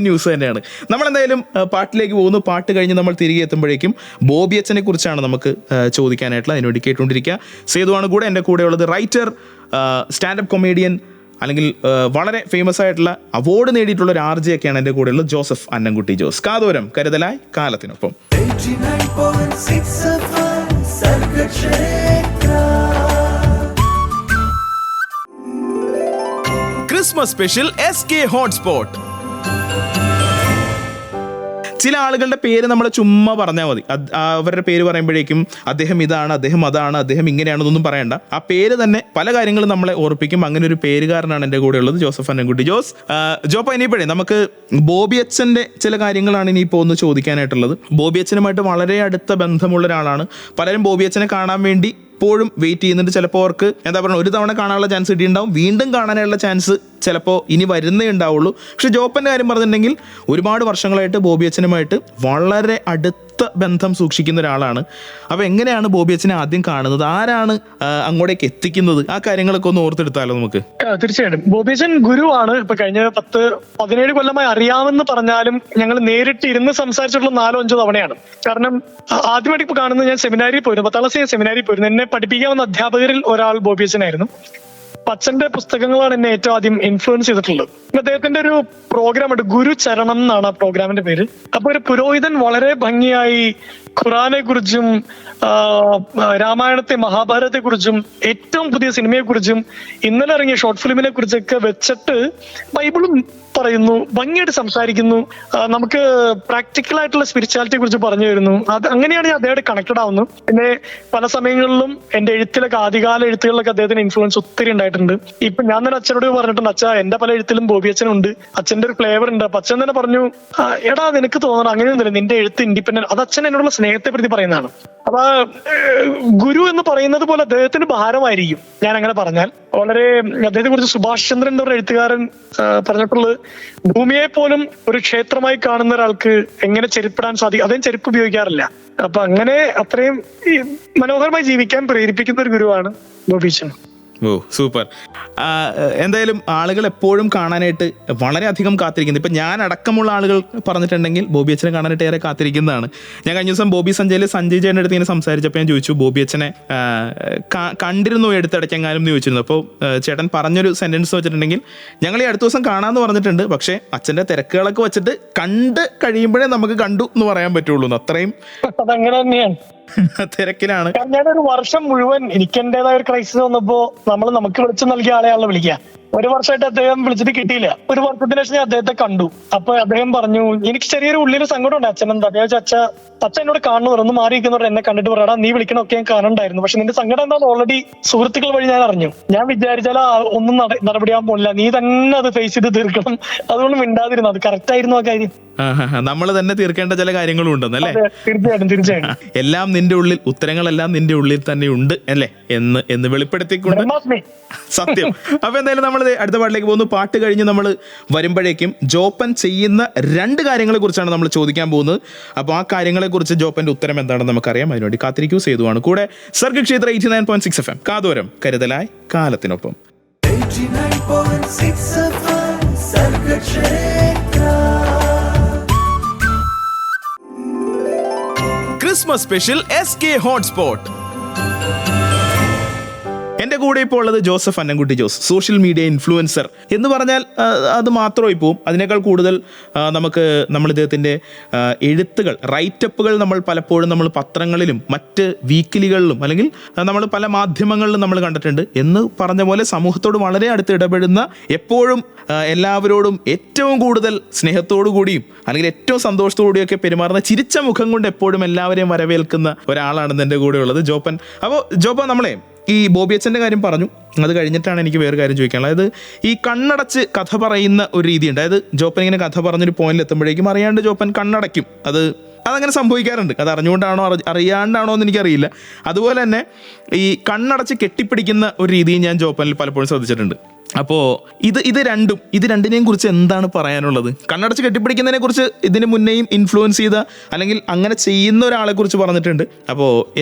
ന്യൂസ് തന്നെയാണ്. നമ്മളെന്തായാലും പാട്ടിലേക്ക് പോകുന്നു. പാട്ട് കഴിഞ്ഞ് നമ്മൾ തിരികെ എത്തുമ്പോഴേക്കും ബോബി അച്ഛനെ കുറിച്ചാണ് നമുക്ക് ചോദിക്കാനായിട്ടുള്ള. അതിനുവേണ്ടി കേട്ടുകൊണ്ടിരിക്കുക. സേതുവാണ് കൂടെ. എൻ്റെ കൂടെയുള്ളത് റൈറ്റർ, സ്റ്റാൻഡപ്പ് കൊമേഡിയൻ, അല്ലെങ്കിൽ വളരെ ഫേമസ് ആയിട്ടുള്ള അവാർഡ് നേടിയിട്ടുള്ള ഒരു RJ ഒക്കെയാണ് എൻ്റെ കൂടെയുള്ളത്. ജോസഫ് അന്നംകുട്ടി ജോസ്. കാതോരം കരുതലായി കാലത്തിനൊപ്പം. 89.6 ക്രിസ്മസ് സ്പെഷ്യൽ SK ഹോട്ട്സ്പോട്ട്. ചില ആളുകളുടെ പേര് നമ്മൾ ചുമ്മാ പറഞ്ഞാൽ മതി. അവരുടെ പേര് പറയുമ്പോഴേക്കും അദ്ദേഹം ഇതാണ്, അദ്ദേഹം അതാണ്, അദ്ദേഹം ഇങ്ങനെയാണെന്നൊന്നും പറയണ്ട. ആ പേര് തന്നെ പല കാര്യങ്ങളും നമ്മളെ ഓർപ്പിക്കും. അങ്ങനെ ഒരു പേരുകാരനാണ് എൻ്റെ കൂടെ ഉള്ളത്, ജോസഫ് അന്നംകുട്ടി ജോസ്. ജോപ്പ, ഇനിയിപ്പോഴേ നമുക്ക് ബോബി അച്ഛൻ്റെ ചില കാര്യങ്ങളാണ് ഇനിയിപ്പോൾ ഒന്ന് ചോദിക്കാനായിട്ടുള്ളത്. ബോബി അച്ഛനുമായിട്ട് വളരെ അടുത്ത ബന്ധമുള്ള ഒരാളാണ്. പലരും ബോബി അച്ഛനെ കാണാൻ വേണ്ടി ഇപ്പോഴും വെയിറ്റ് ചെയ്യുന്നുണ്ട്. ചിലപ്പോൾ അവർക്ക് എന്താ പറയുക, ഒരു തവണ കാണാനുള്ള ചാൻസ് കിട്ടിയിട്ടുണ്ടാവും, വീണ്ടും കാണാനുള്ള ചാൻസ് ചിലപ്പോൾ ഇനി വരുന്നേ ഉണ്ടാവുള്ളൂ. പക്ഷെ ജോപ്പൻ്റെ കാര്യം പറഞ്ഞിട്ടുണ്ടെങ്കിൽ ഒരുപാട് വർഷങ്ങളായിട്ട് ബോബി അച്ഛനുമായിട്ട് വളരെ അടുത്ത ബന്ധം സൂക്ഷിക്കുന്ന ഒരാളാണ്. അപ്പോൾ എങ്ങനെയാണ് ബോബി അച്ഛനെ ആദ്യം കാണുന്നത്, ആരാണ് അങ്ങോട്ടേക്ക് എത്തിക്കുന്നത്, ആ കാര്യങ്ങളൊക്കെ ഒന്ന് ഓർത്തെടുത്താലോ നമുക്ക്? തീർച്ചയായിട്ടും ബോബി അച്ഛൻ ഗുരുവാണ്. ഇപ്പൊ കഴിഞ്ഞ 10-17 കൊല്ലമായി അറിയാമെന്ന് പറഞ്ഞാലും ഞങ്ങൾ നേരിട്ട് ഇരുന്ന് സംസാരിച്ചിട്ടുള്ള 4-5 തവണയാണ്. കാരണം ആദ്യമായിട്ട് ഇപ്പൊ കാണുന്നത് ഞാൻ സെമിനാരിൽ പോയിരുന്നു, 10ാം ക്ലാസ് സെമിനാരിൽ പോയിരുന്നു. എന്നെ പഠിപ്പിക്കാവുന്ന അധ്യാപകരിൽ ഒരാൾ ബോബി അച്ഛനായിരുന്നു. അച്ഛന്റെ പുസ്തകങ്ങളാണ് എന്നെ ഏറ്റവും ആദ്യം ഇൻഫ്ലുവൻസ് ചെയ്തിട്ടുള്ളത്. അദ്ദേഹത്തിന്റെ ഒരു പ്രോഗ്രാം ഉണ്ട്, ഗുരുചരണം എന്നാണ് ആ പ്രോഗ്രാമിന്റെ പേര്. അപ്പൊ ഒരു പുരോഹിതൻ വളരെ ഭംഗിയായി ഖുറാനെ കുറിച്ചും രാമായണത്തെ മഹാഭാരതത്തെ കുറിച്ചും ഏറ്റവും പുതിയ സിനിമയെ കുറിച്ചും ഇന്നലെ ഇറങ്ങിയ ഷോർട്ട് ഫിലിമിനെ കുറിച്ചൊക്കെ വെച്ചിട്ട് ബൈബിളും പറയുന്നു, ഭംഗിയായിട്ട് സംസാരിക്കുന്നു, നമുക്ക് പ്രാക്ടിക്കൽ ആയിട്ടുള്ള സ്പിരിച്വാലിറ്റിയെ കുറിച്ച് പറഞ്ഞു തരുന്നു. അത് അങ്ങനെയാണ് ഞാൻ അദ്ദേഹത്തെ കണക്റ്റഡ് ആവുന്നത്. പിന്നെ പല സമയങ്ങളിലും എന്റെ എഴുത്തിലൊക്കെ ആദ്യകാല എഴുത്തുകളിലൊക്കെ അദ്ദേഹത്തിന് ഇൻഫ്ലുവൻസ് ഒത്തിരി ഉണ്ടായിട്ടുണ്ട്. ഇപ്പൊ ഞാൻ തന്നെ അച്ഛനോട് പറഞ്ഞിട്ടുണ്ട്, അച്ഛാ എന്റെ പല എഴുത്തിലും ബോബി അച്ഛനുണ്ട്, അച്ഛന്റെ ഒരു ഫ്ലേവർ ഉണ്ട്. അപ്പൊ അച്ഛൻ തന്നെ പറഞ്ഞു, എടാ നിനക്ക് തോന്നണം അങ്ങനെയൊന്നുമില്ല, നിന്റെ എഴുത്ത് ഇൻഡിപെൻഡന്റ്. അത് അച്ഛൻ എന്നോടുള്ള സ്നേഹത്തെ പ്രതി പറയുന്നതാണ്. അപ്പൊ ഗുരു എന്ന് പറയുന്നത് പോലെ അദ്ദേഹത്തിന് ഭാരമായിരിക്കും ഞാൻ അങ്ങനെ പറഞ്ഞാൽ. വളരെ അദ്ദേഹത്തെ കുറിച്ച് സുഭാഷ് ചന്ദ്രൻ എന്ന ഒരു എഴുത്തുകാരൻ പറഞ്ഞിട്ടുള്ളത്, ഭൂമിയെ പോലും ഒരു ക്ഷേത്രമായി കാണുന്ന ഒരാൾക്ക് എങ്ങനെ ചെരുപ്പിടാൻ സാധിക്കും, അദ്ദേഹം ചെരുപ്പ് ഉപയോഗിക്കാറില്ല. അപ്പൊ അങ്ങനെ അത്രയും മനോഹരമായി ജീവിക്കാൻ പ്രേരിപ്പിക്കുന്ന ഒരു ഗുരുവാണ് ബോബി അച്ഛൻ. ഓ സൂപ്പർ. എന്തായാലും ആളുകൾ എപ്പോഴും കാണാനായിട്ട് വളരെയധികം കാത്തിരിക്കുന്നത്, ഇപ്പം ഞാൻ അടക്കമുള്ള ആളുകൾ പറഞ്ഞിട്ടുണ്ടെങ്കിൽ ബോബി അച്ഛനെ കാണാനായിട്ട് ഏറെ കാത്തിരിക്കുന്നതാണ്. ഞാൻ കഴിഞ്ഞ ദിവസം ബോബി സഞ്ജയിൽ സഞ്ജയ് ചേട്ടൻ്റെ അടുത്ത് ഇങ്ങനെ സംസാരിച്ചപ്പോൾ ഞാൻ ചോദിച്ചു ബോബി അച്ഛനെ കണ്ടിരുന്നു എടുത്തിടയ്ക്കെങ്ങാനും എന്ന് ചോദിച്ചിരുന്നു. അപ്പോൾ ചേട്ടൻ പറഞ്ഞൊരു സെൻറ്റൻസ് വെച്ചിട്ടുണ്ടെങ്കിൽ ഞങ്ങൾ ഈ അടുത്ത ദിവസം കാണാമെന്ന് പറഞ്ഞിട്ടുണ്ട്, പക്ഷേ അച്ഛൻ്റെ തിരക്കുകളൊക്കെ വെച്ചിട്ട് കണ്ട് കഴിയുമ്പോഴേ നമുക്ക് കണ്ടു എന്ന് പറയാൻ പറ്റുള്ളൂ. അത്രയും അതങ്ങനെ തന്നെയാണ്, തിരക്കിലാണ്. ഞാനൊരു വർഷം മുഴുവൻ എനിക്ക് എന്റേതായ ഒരു ക്രൈസിസ് വന്നപ്പോ നമുക്ക് വിളിച്ചു നൽകിയ ആളെയാണല്ലോ വിളിക്കുക. ഒരു വർഷമായിട്ട് അദ്ദേഹം വിളിച്ചിട്ട് കിട്ടിയില്ല. ഒരു വർഷത്തിന് ശേഷം ഞാൻ അദ്ദേഹത്തെ കണ്ടു. അപ്പൊ അദ്ദേഹം പറഞ്ഞു, എനിക്ക് ചെറിയൊരു ഉള്ളിൽ സങ്കടമുണ്ട് അച്ഛനെന്താ. അദ്ദേഹം അച്ഛൻ എന്നോട് കാണുന്നവർ ഒന്ന് മാറിയിരിക്കുന്നവർ എന്നെ കണ്ടിട്ട് പറയാടാ നീ വിളിക്കണമൊക്കെ ഞാൻ കാണണ്ടായിരുന്നു, പക്ഷെ നിന്റെ സങ്കടം എന്താണെന്ന് ഓൾറെഡി സുഹൃത്തുക്കൾ വഴി ഞാൻ അറിഞ്ഞു. ഞാൻ വിചാരിച്ചാൽ ഒന്നും നടപടിയാൻ പോണില്ല, നീ തന്നെ അത് ഫേസ് ചെയ്ത് തീർക്കണം, അതുകൊണ്ട് മിണ്ടാതിരുന്നു. അത് കറക്റ്റ് ആയിരുന്നു ആ കാര്യം. നമ്മൾ തന്നെ തീർക്കേണ്ട ചില കാര്യങ്ങളും ഉണ്ടെന്നല്ലേ? തീർച്ചയായിട്ടും എല്ലാം നിന്റെ ഉള്ളിൽ, ഉത്തരങ്ങളെല്ലാം നിന്റെ ഉള്ളിൽ തന്നെ ഉണ്ട് അല്ലേ എന്ന് വെളിപ്പെടുത്തിക്കൊണ്ട് സത്യം. അപ്പൊ എന്തായാലും നമ്മൾ അടുത്ത പാട്ടിലേക്ക് പോകുന്നു. പാട്ട് കഴിഞ്ഞ് നമ്മൾ വരുമ്പോഴേക്കും ജോപ്പൻ ചെയ്യുന്ന 2 കാര്യങ്ങളെ കുറിച്ചാണ് നമ്മൾ ചോദിക്കാൻ പോകുന്നത്. അപ്പോൾ ആ കാര്യങ്ങളെ കുറിച്ച് ജോപ്പന്റെ ഉത്തരം എന്താണെന്ന് നമുക്കറിയാം. അതിനുവേണ്ടി കാത്തിരിക്കൂ. സേതുവാണ് കൂടെ. സർഗക്ഷേത്ര 89.6 FM കാതോരം കരുതലായി കാലത്തിനൊപ്പം. 89.6 FM Sargakshetra. Christmas special SK hotspot. എൻ്റെ കൂടെ ഇപ്പോൾ ഉള്ളത് Joseph Annamkutty Jose, social media influencer എന്ന് പറഞ്ഞാൽ അത് മാത്രമായി പോവും. അതിനേക്കാൾ കൂടുതൽ നമ്മൾ ഇദ്ദേഹത്തിൻ്റെ എഴുത്തുകൾ, റൈറ്റപ്പുകൾ നമ്മൾ പലപ്പോഴും നമ്മൾ പത്രങ്ങളിലും മറ്റ് വീക്കിലികളിലും അല്ലെങ്കിൽ നമ്മൾ പല മാധ്യമങ്ങളിലും നമ്മൾ കണ്ടിട്ടുണ്ട്. എന്ന് പറഞ്ഞ പോലെ സമൂഹത്തോട് വളരെ അടുത്ത് ഇടപെടുന്ന, എപ്പോഴും എല്ലാവരോടും ഏറ്റവും കൂടുതൽ സ്നേഹത്തോടു കൂടിയും അല്ലെങ്കിൽ ഏറ്റവും സന്തോഷത്തോടു കൂടിയൊക്കെ പെരുമാറുന്ന, ചിരിച്ച മുഖം കൊണ്ട് എപ്പോഴും എല്ലാവരെയും വരവേൽക്കുന്ന ഒരാളാണ് എൻ്റെ കൂടെ ഉള്ളത് ജോപ്പൻ. അപ്പോൾ ജോപ്പൻ, നമ്മളെ ഈ ബോബി അച്ഛൻ്റെ കാര്യം പറഞ്ഞു, അത് കഴിഞ്ഞിട്ടാണ് എനിക്ക് വേറെ കാര്യം ചോദിക്കാനുള്ളത്. അതായത് ഈ കണ്ണടച്ച് കഥ പറയുന്ന ഒരു രീതിയുണ്ട്. അതായത് ജോപ്പൻ ഇങ്ങനെ കഥ പറഞ്ഞൊരു പോയിന്റിൽ എത്തുമ്പോഴേക്കും അറിയാണ്ട് ജോപ്പൻ കണ്ണടയ്ക്കും. അതങ്ങനെ സംഭവിക്കാറുണ്ട്. അത് അറിഞ്ഞുകൊണ്ടാണോ അറിയാണ്ടാണോ എന്ന് എനിക്കറിയില്ല. അതുപോലെ തന്നെ ഈ കണ്ണടച്ച് കെട്ടിപ്പിടിക്കുന്ന ഒരു രീതിയും ഞാൻ ജോപ്പനിൽ പലപ്പോഴും ശ്രദ്ധിച്ചിട്ടുണ്ട്. അപ്പോൾ ഇത് രണ്ടിനെയും കുറിച്ച് എന്താണ് പറയാനുള്ളത്? കണ്ണടച്ച് കെട്ടിപ്പിടിക്കുന്നതിനെ കുറിച്ച് ഇതിന് മുന്നേയും ഇൻഫ്ലുവൻസ് ചെയ്ത അല്ലെങ്കിൽ അങ്ങനെ ചെയ്യുന്ന ഒരാളെ കുറിച്ച് പറഞ്ഞിട്ടുണ്ട്. അപ്പോൾ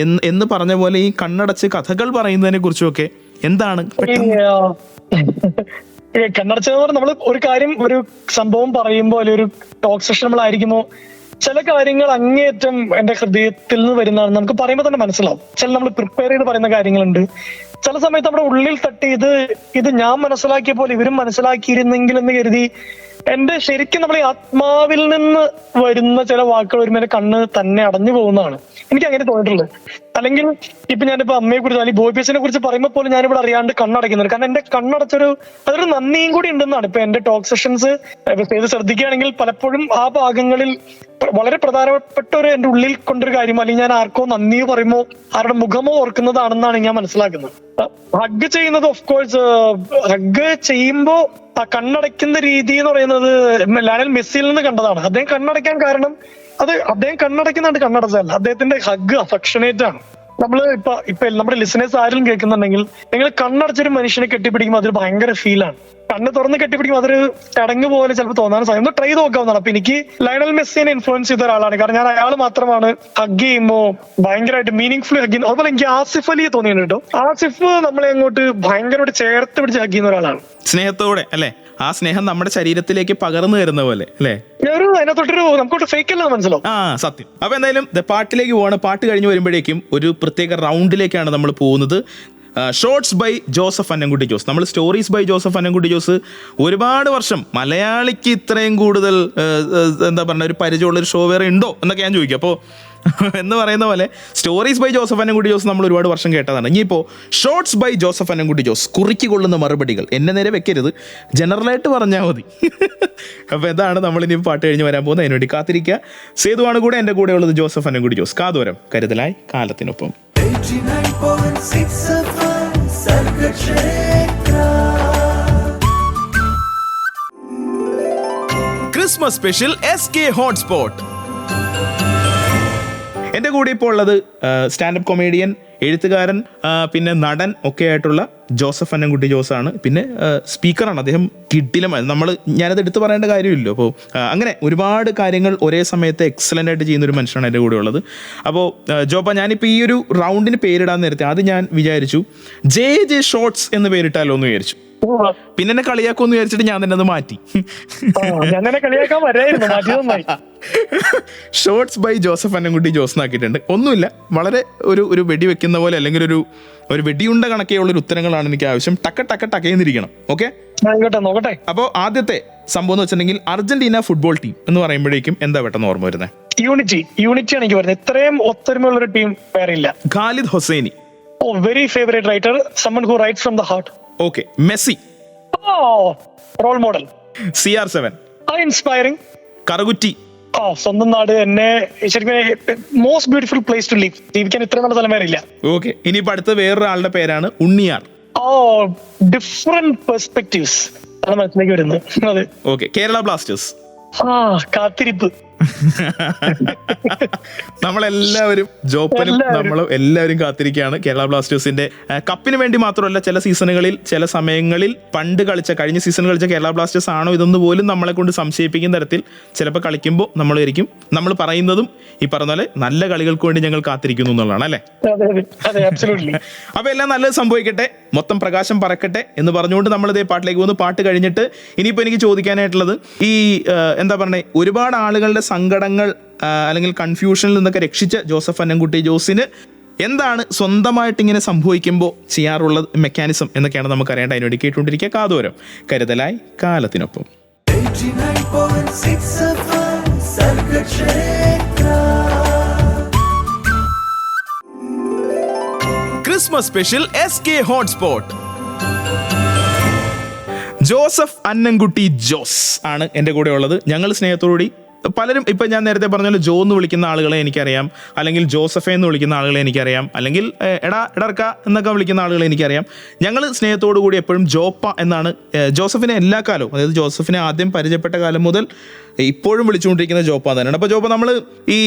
എന്ന് പറഞ്ഞ പോലെ ഈ കണ്ണടച്ച് കഥകൾ പറയുന്നതിനെ കുറിച്ചുമൊക്കെ എന്താണ് കണ്ണടച്ചെന്ന് പറഞ്ഞാൽ നമ്മൾ ഒരു കാര്യം, ഒരു സംഭവം പറയുമ്പോൾ അല്ലെങ്കിൽ ഒരു ടോക്ക് സെഷൻ നമ്മളായിരിക്കുമ്പോൾ ചില കാര്യങ്ങൾ അങ്ങേയറ്റം എന്റെ ഹൃദയത്തിൽ നിന്ന് വരുന്നതാണ്. നമുക്ക് പറയുമ്പോൾ തന്നെ മനസ്സിലാവും. ചില നമ്മൾ പ്രിപ്പയർ ചെയ്ത് പറയുന്ന കാര്യങ്ങളുണ്ട്. ചില സമയത്ത് നമ്മുടെ ഉള്ളിൽ തട്ടി ഇത് ഞാൻ മനസ്സിലാക്കിയ പോലെ ഇവരും മനസ്സിലാക്കിയിരുന്നെങ്കിൽ എന്ന് കരുതി എന്റെ ശരിക്കും നമ്മൾ ഈ ആത്മാവിൽ നിന്ന് വരുന്ന ചില വാക്കുകൾ വരുമ്പോൾ എന്റെ കണ്ണ് തന്നെ അടഞ്ഞു പോകുന്നതാണ്. എനിക്ക് അങ്ങനെ തോന്നിയിട്ടുള്ളത്. അല്ലെങ്കിൽ ഞാനിപ്പോ അമ്മയെ കുറിച്ച് അല്ലെങ്കിൽ ബോബിയസിനെ കുറിച്ച് പറയുമ്പോൾ പോലും ഞാനിവിടെ അറിയാണ്ട് കണ്ണടയ്ക്കുന്നുണ്ട്. കാരണം എന്റെ അതൊരു നന്ദിയും കൂടി ഉണ്ടെന്നാണ്. ഇപ്പൊ എന്റെ ടോക്ക് സെഷൻസ് ചെയ്ത് ശ്രദ്ധിക്കുകയാണെങ്കിൽ പലപ്പോഴും ആ ഭാഗങ്ങളിൽ വളരെ പ്രധാനപ്പെട്ട എന്റെ ഉള്ളിൽ കൊണ്ടൊരു കാര്യം, അല്ലെങ്കിൽ ഞാൻ ആർക്കോ നന്ദി പറയുമ്പോൾ ആരുടെ മുഖമോ ഓർക്കുന്നതാണെന്നാണ് ഞാൻ മനസ്സിലാക്കുന്നത്. ഹഗ് ചെയ്യുന്നത് ഓഫ് കോഴ്സ് ഹഗ് ചെയ്യുമ്പോ ആ കണ്ണടയ്ക്കുന്ന രീതി എന്ന് പറയുന്നത് ലയണൽ മെസ്സിയിൽ നിന്ന് കണ്ടതാണ്. അദ്ദേഹം കണ്ണടയ്ക്കാൻ കാരണം അദ്ദേഹം കണ്ണടയ്ക്കുന്നുണ്ട്, കണ്ണടച്ചല്ല, അദ്ദേഹത്തിന്റെ ഹഗ് അഫക്ഷനേറ്റ് ആണ്. നമ്മള് ഇപ്പൊ നമ്മുടെ ലിസണേഴ്സ് ആരും കേൾക്കുന്നുണ്ടെങ്കിൽ നിങ്ങൾ കണ്ണടച്ചൊരു മനുഷ്യനെ കെട്ടിപ്പിടിക്കുമ്പോൾ അതൊരു ഭയങ്കര ഫീലാണ്. കണ്ണ് തുറന്ന് കെട്ടിപ്പിടിക്കുമ്പോൾ അതൊരു ചടങ്ങ് പോലെ ചിലപ്പോൾ തോന്നാൻ സാധ്യത. ഒന്ന് ട്രൈ നോക്കാവുന്നതാണ്. അപ്പൊ എനിക്ക് ലയണൽ മെസ്സിനെ ഇൻഫ്ലുവൻസ് ചെയ്ത ഒരാളാണ്. കാരണം ഞാൻ അയാൾ മാത്രമാണ് ഹഗ് ചെയ്യുമ്പോൾ ഭയങ്കരമായിട്ട് മീനിങ് ഫുൾ ഹഗ് ചെയ്യുന്നത്. അതുപോലെ എനിക്ക് ആസിഫ് അലിയെ തോന്നിയാണ് കേട്ടോ. ആസിഫ് നമ്മളെ അങ്ങോട്ട് ഭയങ്കരമായിട്ട് ചേർത്ത് പിടിച്ച് ഹഗ് ചെയ്യുന്ന ഒരാളാണ്, സ്നേഹത്തോടെ അല്ലേ? ആ സ്നേഹം നമ്മുടെ ശരീരത്തിലേക്ക് പകർന്നു വരുന്ന പോലെ അല്ലേ? അതിനകത്തൊരു നമുക്കൊട്ട് ഫേക്ക് അല്ല മനസ്സിലാവും. സത്യം. അപ്പൊ എന്തായാലും പാട്ടിലേക്ക് പോവാണ്. പാട്ട് കഴിഞ്ഞ് വരുമ്പോഴേക്കും ഒരു പ്രത്യേക റൗണ്ടിലേക്കാണ് നമ്മൾ പോകുന്നത്. Shorts by Joseph Annamkutty Jose. നമ്മൾ സ്റ്റോറീസ് ബൈ ജോസഫ് അന്നംകുട്ടി ജോസ് ഒരുപാട് വർഷം മലയാളിക്ക് ഇത്രയും കൂടുതൽ എന്താ പറയുക ഒരു പരിചയമുള്ളൊരു ഷോ വേറെ ഉണ്ടോ എന്നൊക്കെ ഞാൻ ചോദിക്കും. അപ്പോൾ എന്ന് പറയുന്ന പോലെ സ്റ്റോറീസ് ബൈ ജോസഫ് അന്നംകുട്ടി ജോസ് നമ്മൾ ഒരുപാട് വർഷം കേട്ടതാണ്. ഇനിയിപ്പോൾ ഷോർട്സ് ബൈ ജോസഫ് അന്നംകുട്ടി ജോസ്, കുറിക്ക് കൊള്ളുന്ന മറുപടികൾ. എന്നെ നേരെ വെക്കരുത്, ജനറലായിട്ട് പറഞ്ഞാൽ മതി. അപ്പോൾ എന്താണ് നമ്മളിനി പാട്ട് കഴിഞ്ഞ് വരാൻ പോകുന്നത്, അതിനുവേണ്ടി കാത്തിരിക്കുക. സേതുവാണ് കൂടെ. എൻ്റെ കൂടെ ഉള്ളത് ജോസഫ് അന്നംകുട്ടി ജോസ്. കാതോരം കരുതലായി കാലത്തിനൊപ്പം. 89.6 FM Sargakshetra. Christmas special SK hotspot. എൻ്റെ കൂടെ ഇപ്പോൾ ഉള്ളത് സ്റ്റാൻഡപ്പ് കൊമേഡിയൻ, എഴുത്തുകാരൻ, പിന്നെ നടൻ ഒക്കെ ആയിട്ടുള്ള ജോസഫ് അന്നംകുട്ടി ജോസാണ്. പിന്നെ സ്പീക്കറാണ് അദ്ദേഹം. കിടിലമായി ഞാനത് എടുത്തു പറയേണ്ട കാര്യമില്ലല്ലോ. അപ്പോൾ അങ്ങനെ ഒരുപാട് കാര്യങ്ങൾ ഒരേ സമയത്ത് എക്സലൻ്റ് ആയിട്ട് ചെയ്യുന്ന ഒരു മനുഷ്യനാണ് എൻ്റെ കൂടെ ഉള്ളത്. അപ്പോൾ ജോപ്പ, ഞാനിപ്പോൾ ഈ ഒരു റൗണ്ടിന് പേരിടാൻ നേരത്തെ അത് ഞാൻ വിചാരിച്ചു ജെ ഷോർട്സ് എന്ന് പേരിട്ടാലോ എന്ന് വിചാരിച്ചു. പിന്നെ എന്നെ കളിയാക്കുമെന്ന് വിചാരിച്ചിട്ട് ഞാൻ തന്നെ അത് മാറ്റി. ഷോർട്സ് ബൈ ജോസഫ് അന്നംകുട്ടി ജോസ് എന്നാക്കിയിട്ടുണ്ട്. ഒന്നുമില്ല, വളരെ ഒരു വെടി വെക്കുന്ന പോലെ അല്ലെങ്കിൽ ഒരു വെടിയുണ്ട കണക്കെയുള്ള ഒരു ഉത്തരങ്ങളാണ് എനിക്ക് ആവശ്യം. ടക്കയെന്നിരിക്കണം. ഓക്കെ, അപ്പോൾ ആദ്യത്തെ സംഭവം എന്ന് വെച്ചിട്ടുണ്ടെങ്കിൽ അർജന്റീന ഫുട്ബോൾ ടീം എന്ന് പറയുമ്പോഴേക്കും എന്താ പെട്ടെന്ന് ഓർമ്മ വരുന്നത്? യൂണിറ്റി ആണ് എനിക്ക് പറയുന്നത്. ഇത്രയും ഒത്തൊരുമയുള്ള ഒരു ടീം വേറെ ഇല്ല. Khaled Hosseini. Very favourite writer, someone who writes from the heart. Okay. Messi. Role model. CR7. Inspiring. കറകുറ്റി. സ്വന്തം നാട് എന്നെ ശരിക്കും most beautiful place to live. ജീവിക്കാൻ ഇത്ര നല്ല സ്ഥലം വരില്ല. ഓക്കെ, ഇനിയിപ്പോ അടുത്ത വേറൊരാളുടെ പേരാണ് ഉണ്ണിയാർ. ഡിഫറെന്റ് പെർസ്പെക്ടീവ്സ് ആണ് മനസ്സിലേക്ക് വരുന്നത്. അതെ. Okay, Kerala Blasters. കാത്തിരിപ്പ്. നമ്മളെല്ലാവരും ജോപ്പനും നമ്മളും എല്ലാവരും കാത്തിരിക്കുകയാണ് കേരള ബ്ലാസ്റ്റേഴ്സിന്റെ കപ്പിന് വേണ്ടി മാത്രമല്ല, ചില സീസണുകളിൽ ചില സമയങ്ങളിൽ കഴിഞ്ഞ സീസൺ കളിച്ച കേരള ബ്ലാസ്റ്റേഴ്സ് ആണോ ഇതൊന്ന് പോലും നമ്മളെ കൊണ്ട് സംശയിപ്പിക്കുന്ന തരത്തിൽ ചിലപ്പോൾ കളിക്കുമ്പോൾ നമ്മൾ പറയുന്നതും ഈ പറഞ്ഞ പോലെ നല്ല കളികൾക്ക് വേണ്ടി ഞങ്ങൾ കാത്തിരിക്കുന്നു എന്നുള്ളതാണ് അല്ലേ? അപ്പൊ എല്ലാം നല്ലത് സംഭവിക്കട്ടെ, മൊത്തം പ്രകാശം പറക്കട്ടെ എന്ന് പറഞ്ഞുകൊണ്ട് നമ്മളിതേ പാട്ടിലേക്ക് പോകുന്നു. പാട്ട് കഴിഞ്ഞിട്ട് ഇനിയിപ്പോൾ എനിക്ക് ചോദിക്കാനായിട്ടുള്ളത് ഈ എന്താ പറഞ്ഞേ, ഒരുപാട് ആളുകളുടെ സങ്കടങ്ങൾ അല്ലെങ്കിൽ കൺഫ്യൂഷനിൽ നിന്നൊക്കെ രക്ഷിച്ച ജോസഫ് അന്നംകുട്ടി ജോസിന് എന്താണ് സ്വന്തമായിട്ട് ഇങ്ങനെ സംഭവിക്കുമ്പോൾ ചെയ്യാറുള്ള മെക്കാനിസം എന്നൊക്കെയാണ് നമുക്ക് അറിയേണ്ടത്. അതിനുവേണ്ടി കേട്ടുകൊണ്ടിരിക്കുക കാതോരം, കരുതലായി കാലത്തിനൊപ്പം. 89.6 FM Sargakshetra. Christmas special SK hotspot. Joseph Annamkutty Jose ആണ് എൻ്റെ കൂടെ ഉള്ളത്. ഞങ്ങൾ സ്നേഹത്തോടുകൂടി പലരും ഇപ്പം ഞാൻ നേരത്തെ പറഞ്ഞ ജോ എന്ന് വിളിക്കുന്ന ആളുകളെ എനിക്കറിയാം, അല്ലെങ്കിൽ ജോസഫെ എന്ന് വിളിക്കുന്ന ആളുകളെ എനിക്കറിയാം, അല്ലെങ്കിൽ എടർക്ക എന്നൊക്കെ വിളിക്കുന്ന ആളുകളെ എനിക്കറിയാം. ഞങ്ങൾ സ്നേഹത്തോടു കൂടി എപ്പോഴും ജോപ്പ എന്നാണ് ജോസഫിനെ എല്ലാ കാലവും, അതായത് ജോസഫിനെ ആദ്യം പരിചയപ്പെട്ട കാലം മുതൽ ഇപ്പോഴും വിളിച്ചുകൊണ്ടിരിക്കുന്ന ജോപ്പ തന്നെയാണ്. അപ്പോൾ ജോപ്പ, നമ്മൾ ഈ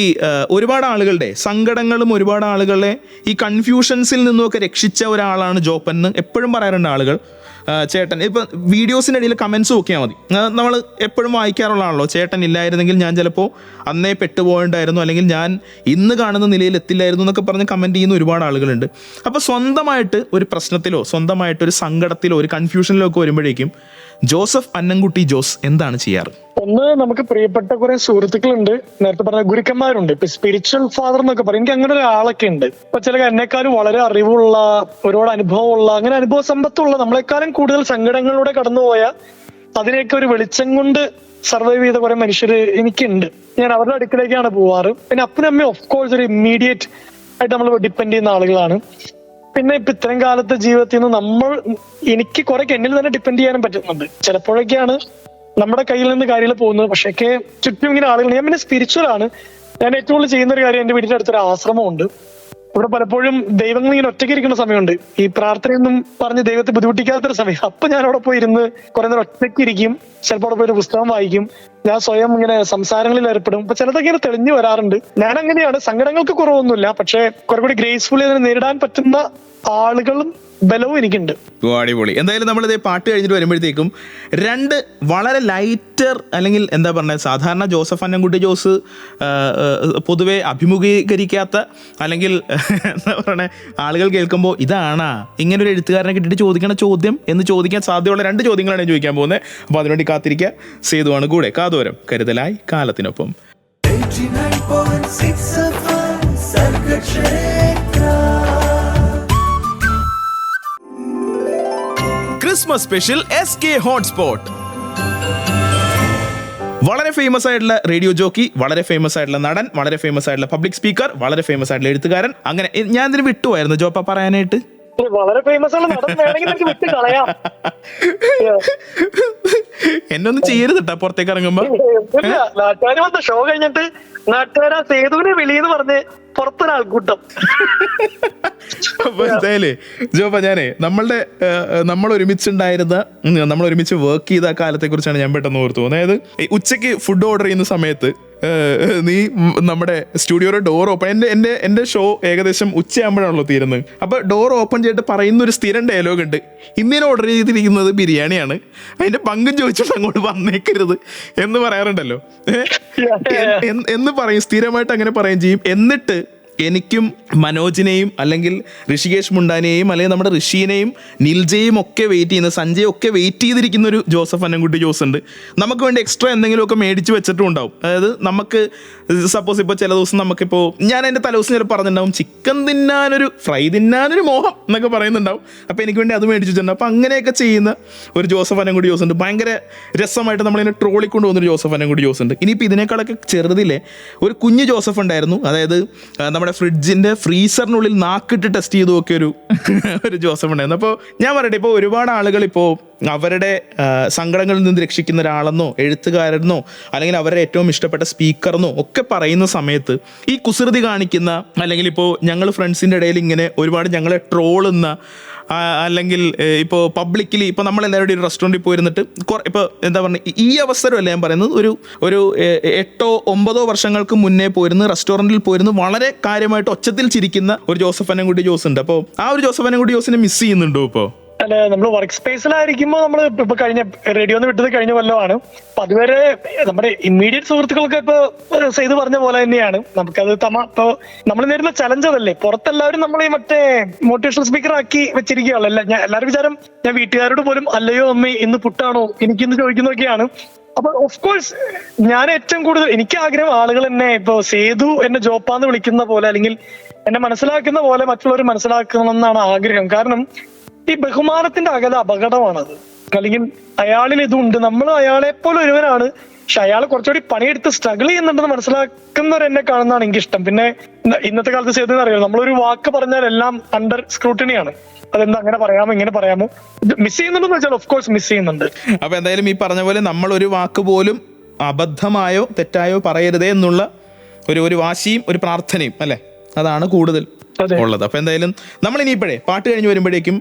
ഒരുപാട് ആളുകളുടെ സങ്കടങ്ങളും ഒരുപാട് ആളുകളെ ഈ കൺഫ്യൂഷൻസിൽ നിന്നുമൊക്കെ രക്ഷിച്ച ഒരാളാണ് ജോപ്പൻ എന്ന് എപ്പോഴും പറയാറുണ്ട് ആളുകൾ. ചേട്ടൻ ഇപ്പം വീഡിയോസിൻ്റെ ഇടയിൽ കമൻസ് നോക്കിയാൽ മതി, നമ്മൾ എപ്പോഴും വായിക്കാറുള്ളതാണല്ലോ, ചേട്ടൻ ഇല്ലായിരുന്നെങ്കിൽ ഞാൻ ചിലപ്പോൾ അന്നേ പെട്ടുപോയിട്ടുണ്ടായിരുന്നു, അല്ലെങ്കിൽ ഞാൻ ഇന്ന് കാണുന്ന നിലയിൽ എത്തില്ലായിരുന്നു എന്നൊക്കെ പറഞ്ഞ് കമൻറ്റ് ചെയ്യുന്ന ഒരുപാട് ആളുകളുണ്ട്. അപ്പോൾ സ്വന്തമായിട്ട് ഒരു പ്രശ്നത്തിലോ സ്വന്തമായിട്ടൊരു സങ്കടത്തിലോ ഒരു കൺഫ്യൂഷനിലോ ഒക്കെ വരുമ്പോഴേക്കും ജോസഫ് അന്നംകുട്ടി ജോസ് എന്താണ് ചെയ്യാറ്? ഒന്ന്, നമുക്ക് പ്രിയപ്പെട്ട കുറെ സുഹൃത്തുക്കളുണ്ട്, നേരത്തെ പറഞ്ഞ ഗുരുക്കന്മാരുണ്ട്, ഇപ്പൊ സ്പിരിച്വൽ ഫാദർ എന്നൊക്കെ പറയും. എനിക്ക് അങ്ങനെ ഒരാളൊക്കെ ഉണ്ട്. ഇപ്പൊ ചില എന്നെക്കാളും വളരെ അറിവുള്ള, ഒരുപാട് അനുഭവമുള്ള, അങ്ങനെ അനുഭവ സമ്പത്തുള്ള, നമ്മളെക്കാളും കൂടുതൽ സങ്കടങ്ങളിലൂടെ കടന്നുപോയ, അതിനെയൊക്കെ ഒരു വെളിച്ചം കൊണ്ട് സർവൈവ് ചെയ്ത കുറെ മനുഷ്യര് എനിക്കുണ്ട്. ഞാൻ അവരുടെ അടുക്കിലേക്കാണ് പോവാറ്. പിന്നെ അപ്പനും അമ്മയും ഓഫ് കോഴ്സ് ഒരു ഇമ്മീഡിയറ്റ് ആയിട്ട് നമ്മൾ ഡിപ്പെൻഡ് ചെയ്യുന്ന ആളുകളാണ്. പിന്നെ ഇപ്പൊ ഇത്രയും കാലത്തെ ജീവിതത്തിൽ നിന്ന് എനിക്ക് കുറെ എന്നിൽ തന്നെ ഡിപ്പെൻഡ് ചെയ്യാനും പറ്റുന്നുണ്ട്. ചിലപ്പോഴൊക്കെയാണ് നമ്മുടെ കയ്യിൽ നിന്ന് കാര്യങ്ങൾ പോകുന്നത്, പക്ഷേക്കെ ചുറ്റും ഇങ്ങനെ ആളുകൾ. ഞാൻ പിന്നെ സ്പിരിച്വൽ ആണ്. ഞാൻ ഏറ്റവും കൂടുതൽ ചെയ്യുന്ന ഒരു കാര്യം, എന്റെ വീടിന്റെ അടുത്തൊരു ആശ്രമമുണ്ട്. ഇവിടെ പലപ്പോഴും ദൈവങ്ങൾ ഇങ്ങനെ ഒറ്റയ്ക്ക് ഇരിക്കുന്ന സമയമുണ്ട്, ഈ പ്രാർത്ഥനയൊന്നും പറഞ്ഞ് ദൈവത്തെ ബുദ്ധിമുട്ടിക്കാത്തൊരു സമയം. അപ്പൊ ഞാൻ അവിടെ പോയി ഇരുന്ന് കുറെ നേരം ഒറ്റയ്ക്ക് ഇരിക്കും. ചിലപ്പോൾ അവിടെ പോയി ഒരു പുസ്തകം വായിക്കും. ഞാൻ സ്വയം ഇങ്ങനെ സംസാരങ്ങളിൽ ഏർപ്പെടും. അപ്പൊ ചിലതൊക്കെ ഇങ്ങനെ തെളിഞ്ഞു വരാറുണ്ട്. ഞാൻ അങ്ങനെയാണ്. സങ്കടങ്ങൾക്ക് കുറവൊന്നുമില്ല, പക്ഷെ കുറെ കൂടി ഗ്രേസ്ഫുള്ളി അതിനെ നേരിടാൻ പറ്റുന്ന ആളുകളും ബലവും എനിക്കുണ്ട്. അടിപൊളി. എന്തായാലും നമ്മളിതേ പാട്ട് കഴിഞ്ഞിട്ട് വരുമ്പോഴത്തേക്കും രണ്ട് വളരെ ലൈറ്റർ, അല്ലെങ്കിൽ എന്താ പറയുക, സാധാരണ ജോസഫ് അന്നംകുട്ടി ജോസ് പൊതുവെ അഭിമുഖീകരിക്കാത്ത, അല്ലെങ്കിൽ എന്താ പറയണേ, ആളുകൾ കേൾക്കുമ്പോൾ ഇതാണാ ഇങ്ങനൊരു എഴുത്തുകാരനെ കിട്ടിയിട്ട് ചോദിക്കണ ചോദ്യം എന്ന് ചോദിക്കാൻ സാധ്യതയുള്ള രണ്ട് ചോദ്യങ്ങളാണ് ഞാൻ ചോദിക്കാൻ പോകുന്നത്. അപ്പോൾ അതിനുവേണ്ടി കാത്തിരിക്കുക. സേതുവാണ് കൂടെ, കാതോരം, കരുതലായി കാലത്തിനൊപ്പം. 89.6 FM Sargakshetra. Christmas special SK hotspot. വളരെ ഫേമസ് ആയിട്ടുള്ള റേഡിയോ ജോക്കി, വളരെ ഫേമസ് ആയിട്ടുള്ള നടൻ, വളരെ ഫേമസ് ആയിട്ടുള്ള പബ്ലിക് സ്പീക്കർ, വളരെ ഫേമസ് ആയിട്ടുള്ള എഴുത്തുകാരൻ. അങ്ങനെ ഞാൻ ഇതിന് വിട്ടുപോയിരുന്നു ജോപ്പ പറയാനായിട്ട്. വളരെ ഫേമസ് ആണ് നടൻ, വേണമെങ്കിൽ എനിക്ക് വിട്ട് കളയാം. എന്നൊന്നും ചെയ്യരുത് കേട്ടോ പുറത്തേക്ക് ഇറങ്ങുമ്പോ. നാട്ടുകാർ വന്ന ഷോ കഴിഞ്ഞിട്ട് നാട്ടുകാർ ആ സേതുവിനെ വിളിയെന്ന് പറഞ്ഞ് പുറത്തൊരാൾക്കൂട്ടം. അപ്പൊ എന്തായാലേ ജോപ്പ, ഞാനേ നമ്മൾ ഒരുമിച്ച് വർക്ക് ചെയ്ത കാലത്തെ കുറിച്ചാണ് ഞാൻ പെട്ടെന്ന് ഓർത്തു. അതായത് ഉച്ചയ്ക്ക് ഫുഡ് ഓർഡർ ചെയ്യുന്ന സമയത്ത് നീ നമ്മുടെ സ്റ്റുഡിയോയുടെ ഡോർ ഓപ്പൺ എൻ്റെ ഷോ ഏകദേശം ഉച്ചയാകുമ്പോഴാണല്ലോ തീരുന്നത്. അപ്പോൾ ഡോർ ഓപ്പൺ ചെയ്തിട്ട് പറയുന്ന ഒരു സ്ഥിരം ഡയലോഗ് ഉണ്ട്, ഇന്നിനെ ഓർഡർ ചെയ്തിരിക്കുന്നത് ബിരിയാണിയാണ്, അതിൻ്റെ പങ്കും ചോദിച്ചിട്ട് അങ്ങോട്ട് വന്നേക്കരുത് എന്ന് പറയാറുണ്ടല്ലോ. എന്ന് പറയും, സ്ഥിരമായിട്ട് അങ്ങനെ പറയും ചെയ്യും. എന്നിട്ട് എനിക്കും മനോജിനെയും അല്ലെങ്കിൽ ഋഷികേഷ് മുണ്ടാനെയും അല്ലെങ്കിൽ നമ്മുടെ ഋഷിനെയും നിൽജയും ഒക്കെ വെയിറ്റ് ചെയ്യുന്ന, സഞ്ജയും ഒക്കെ വെയിറ്റ് ചെയ്തിരിക്കുന്ന ഒരു ജോസഫ് അന്നംകുട്ടി ജോസ് ഉണ്ട്. നമുക്ക് വേണ്ടി എക്സ്ട്രാ എന്തെങ്കിലുമൊക്കെ മേടിച്ച് വെച്ചിട്ടും ഉണ്ടാവും. അതായത് നമുക്ക് സപ്പോസ് ഇപ്പോൾ ചില ദിവസം നമുക്കിപ്പോൾ ഞാൻ എൻ്റെ തലേദിവസം ചിലപ്പോൾ പറഞ്ഞിട്ടുണ്ടാവും ചിക്കൻ തിന്നാനൊരു ഫ്രൈ തിന്നാനൊരു മോഹം എന്നൊക്കെ പറയുന്നുണ്ടാവും. അപ്പോൾ എനിക്ക് വേണ്ടി അത് മേടിച്ച് വെച്ചിട്ടുണ്ട്. അപ്പോൾ അങ്ങനെയൊക്കെ ചെയ്യുന്ന ഒരു ജോസഫ് അന്നംകുട്ടി ജോസ് ഉണ്ട്. ഭയങ്കര രസമായിട്ട് നമ്മളിങ്ങനെ ട്രോളിക്കൊണ്ട് പോകുന്നൊരു ജോസഫ് അന്നംകുട്ടി ജോസ് ഉണ്ട്. ഇനിയിപ്പോൾ ഇതിനേക്കാളൊക്കെ ചെറുതിലെ ഒരു കുഞ്ഞ് ജോസഫ് ഉണ്ടായിരുന്നു. അതായത് നമ്മുടെ ഫ്രിഡ്ജിൻ്റെ ഫ്രീസറിനുള്ളിൽ നാക്കിട്ട് ടെസ്റ്റ് ചെയ്തു നോക്കിയ ഒരു ജോസഫ് ഉണ്ടായിരുന്നു. അപ്പോൾ ഞാൻ പറയട്ടെ, ഇപ്പോൾ ഒരുപാട് ആളുകൾ ഇപ്പോൾ അവരുടെ സങ്കടങ്ങളിൽ നിന്ന് രക്ഷിക്കുന്ന ഒരാളെന്നോ എഴുത്തുകാരനോ അല്ലെങ്കിൽ അവരുടെ ഏറ്റവും ഇഷ്ടപ്പെട്ട സ്പീക്കറെന്നോ ഒക്കെ പറയുന്ന സമയത്ത് ഈ കുസൃതി കാണിക്കുന്ന, അല്ലെങ്കിൽ ഇപ്പോൾ ഞങ്ങൾ ഫ്രണ്ട്സിൻ്റെ ഇടയിൽ ഇങ്ങനെ ഒരുപാട് ഞങ്ങളെ ട്രോളുന്ന, അല്ലെങ്കിൽ ഇപ്പോൾ പബ്ലിക്കലി ഇപ്പോൾ നമ്മളെല്ലാവരും ഒരു റെസ്റ്റോറൻറ്റിൽ പോയിരുന്നിട്ട് ഇപ്പോൾ എന്താ പറയുക, ഈ അവസരമല്ല ഞാൻ പറയുന്നത്, ഒരു 8-9 വർഷങ്ങൾക്ക് മുന്നേ പോയിരുന്ന് റെസ്റ്റോറൻറ്റിൽ പോയിരുന്ന് വളരെ കാര്യമായിട്ട് ഒച്ചത്തിൽ ചിരിക്കുന്ന ഒരു ജോസഫ് അന്നംകുട്ടി ജോസ് ഉണ്ട്. അപ്പോൾ ആ ഒരു ജോസഫ് അന്നംകുട്ടി ജോസിനെ മിസ് ചെയ്യുന്നുണ്ടോ ഇപ്പോൾ? അല്ല, നമ്മൾ വർക്ക് സ്പേസിലായിരിക്കുമ്പോൾ നമ്മൾ ഇപ്പൊ റേഡിയോന്ന് വിട്ടത് കഴിഞ്ഞ കൊല്ലമാണ്. അപ്പൊ അതുവരെ നമ്മുടെ ഇമ്മീഡിയറ്റ് സുഹൃത്തുക്കൾക്ക് ഇപ്പൊ ചെയ്ത് പറഞ്ഞ പോലെ തന്നെയാണ്. നമുക്കത് ഇപ്പൊ നമ്മൾ നേരിടുന്ന ചലഞ്ച് അതല്ലേ. പുറത്തെല്ലാവരും നമ്മൾ ഈ മറ്റേ മോട്ടിവേഷണൽ സ്പീക്കർ ആക്കി വെച്ചിരിക്കുകയാണ്. എല്ലാവരും വിചാരം ഞാൻ വീട്ടുകാരോട് പോലും അല്ലയോ അമ്മേ ഇന്ന് പുട്ടാണോ എനിക്കിന്ന് ചോദിക്കുന്നതൊക്കെയാണ്. അപ്പൊ ഓഫ് കോഴ്സ് ഞാൻ ഏറ്റവും കൂടുതൽ എനിക്ക് ആഗ്രഹം ആളുകൾ എന്നെ ഇപ്പൊ സേതു എന്നെ ജോപ്പാന്ന് വിളിക്കുന്ന പോലെ അല്ലെങ്കിൽ എന്നെ മനസ്സിലാക്കുന്ന പോലെ മറ്റുള്ളവർ മനസ്സിലാക്കണമെന്നാണ് ആഗ്രഹം. കാരണം ഈ ബഹുമാനത്തിന്റെ അപകടമാണത്. അല്ലെങ്കിൽ അയാളിൽ ഇതുണ്ട്, നമ്മൾ അയാളെ പോലെ ഒരുവനാണ്, പക്ഷെ അയാൾ കുറച്ചുകൂടി പണിയെടുത്ത് സ്ട്രഗിൾ ചെയ്യുന്നുണ്ടെന്ന് മനസ്സിലാക്കുന്നവർ എന്നെ കാണുന്നതാണ് എനിക്കിഷ്ടം. പിന്നെ ഇന്നത്തെ കാലത്ത് ചെയ്തെന്ന് അറിയാം, നമ്മളൊരു വാക്ക് പറഞ്ഞാൽ എല്ലാം അണ്ടർ സ്ക്രൂട്ടിനിയാണ്. അതെന്താ അങ്ങനെ പറയാമോ ഇങ്ങനെ പറയാമോ, മിസ് ചെയ്യുന്നുണ്ടെന്ന് വെച്ചാൽ ഓഫ് കോഴ്സ് മിസ് ചെയ്യുന്നുണ്ട്. അപ്പൊ എന്തായാലും ഈ പറഞ്ഞ പോലെ നമ്മൾ ഒരു വാക്ക് പോലും അബദ്ധമായോ തെറ്റായോ പറയരുതേ എന്നുള്ള ഒരു വാശിയും ഒരു പ്രാർത്ഥനയും അല്ലെ, അതാണ് കൂടുതൽ ഉള്ളത്. അപ്പൊ എന്തായാലും നമ്മൾ ഇനിയിപ്പോഴേ പാട്ട് കഴിഞ്ഞ് വരുമ്പോഴേക്കും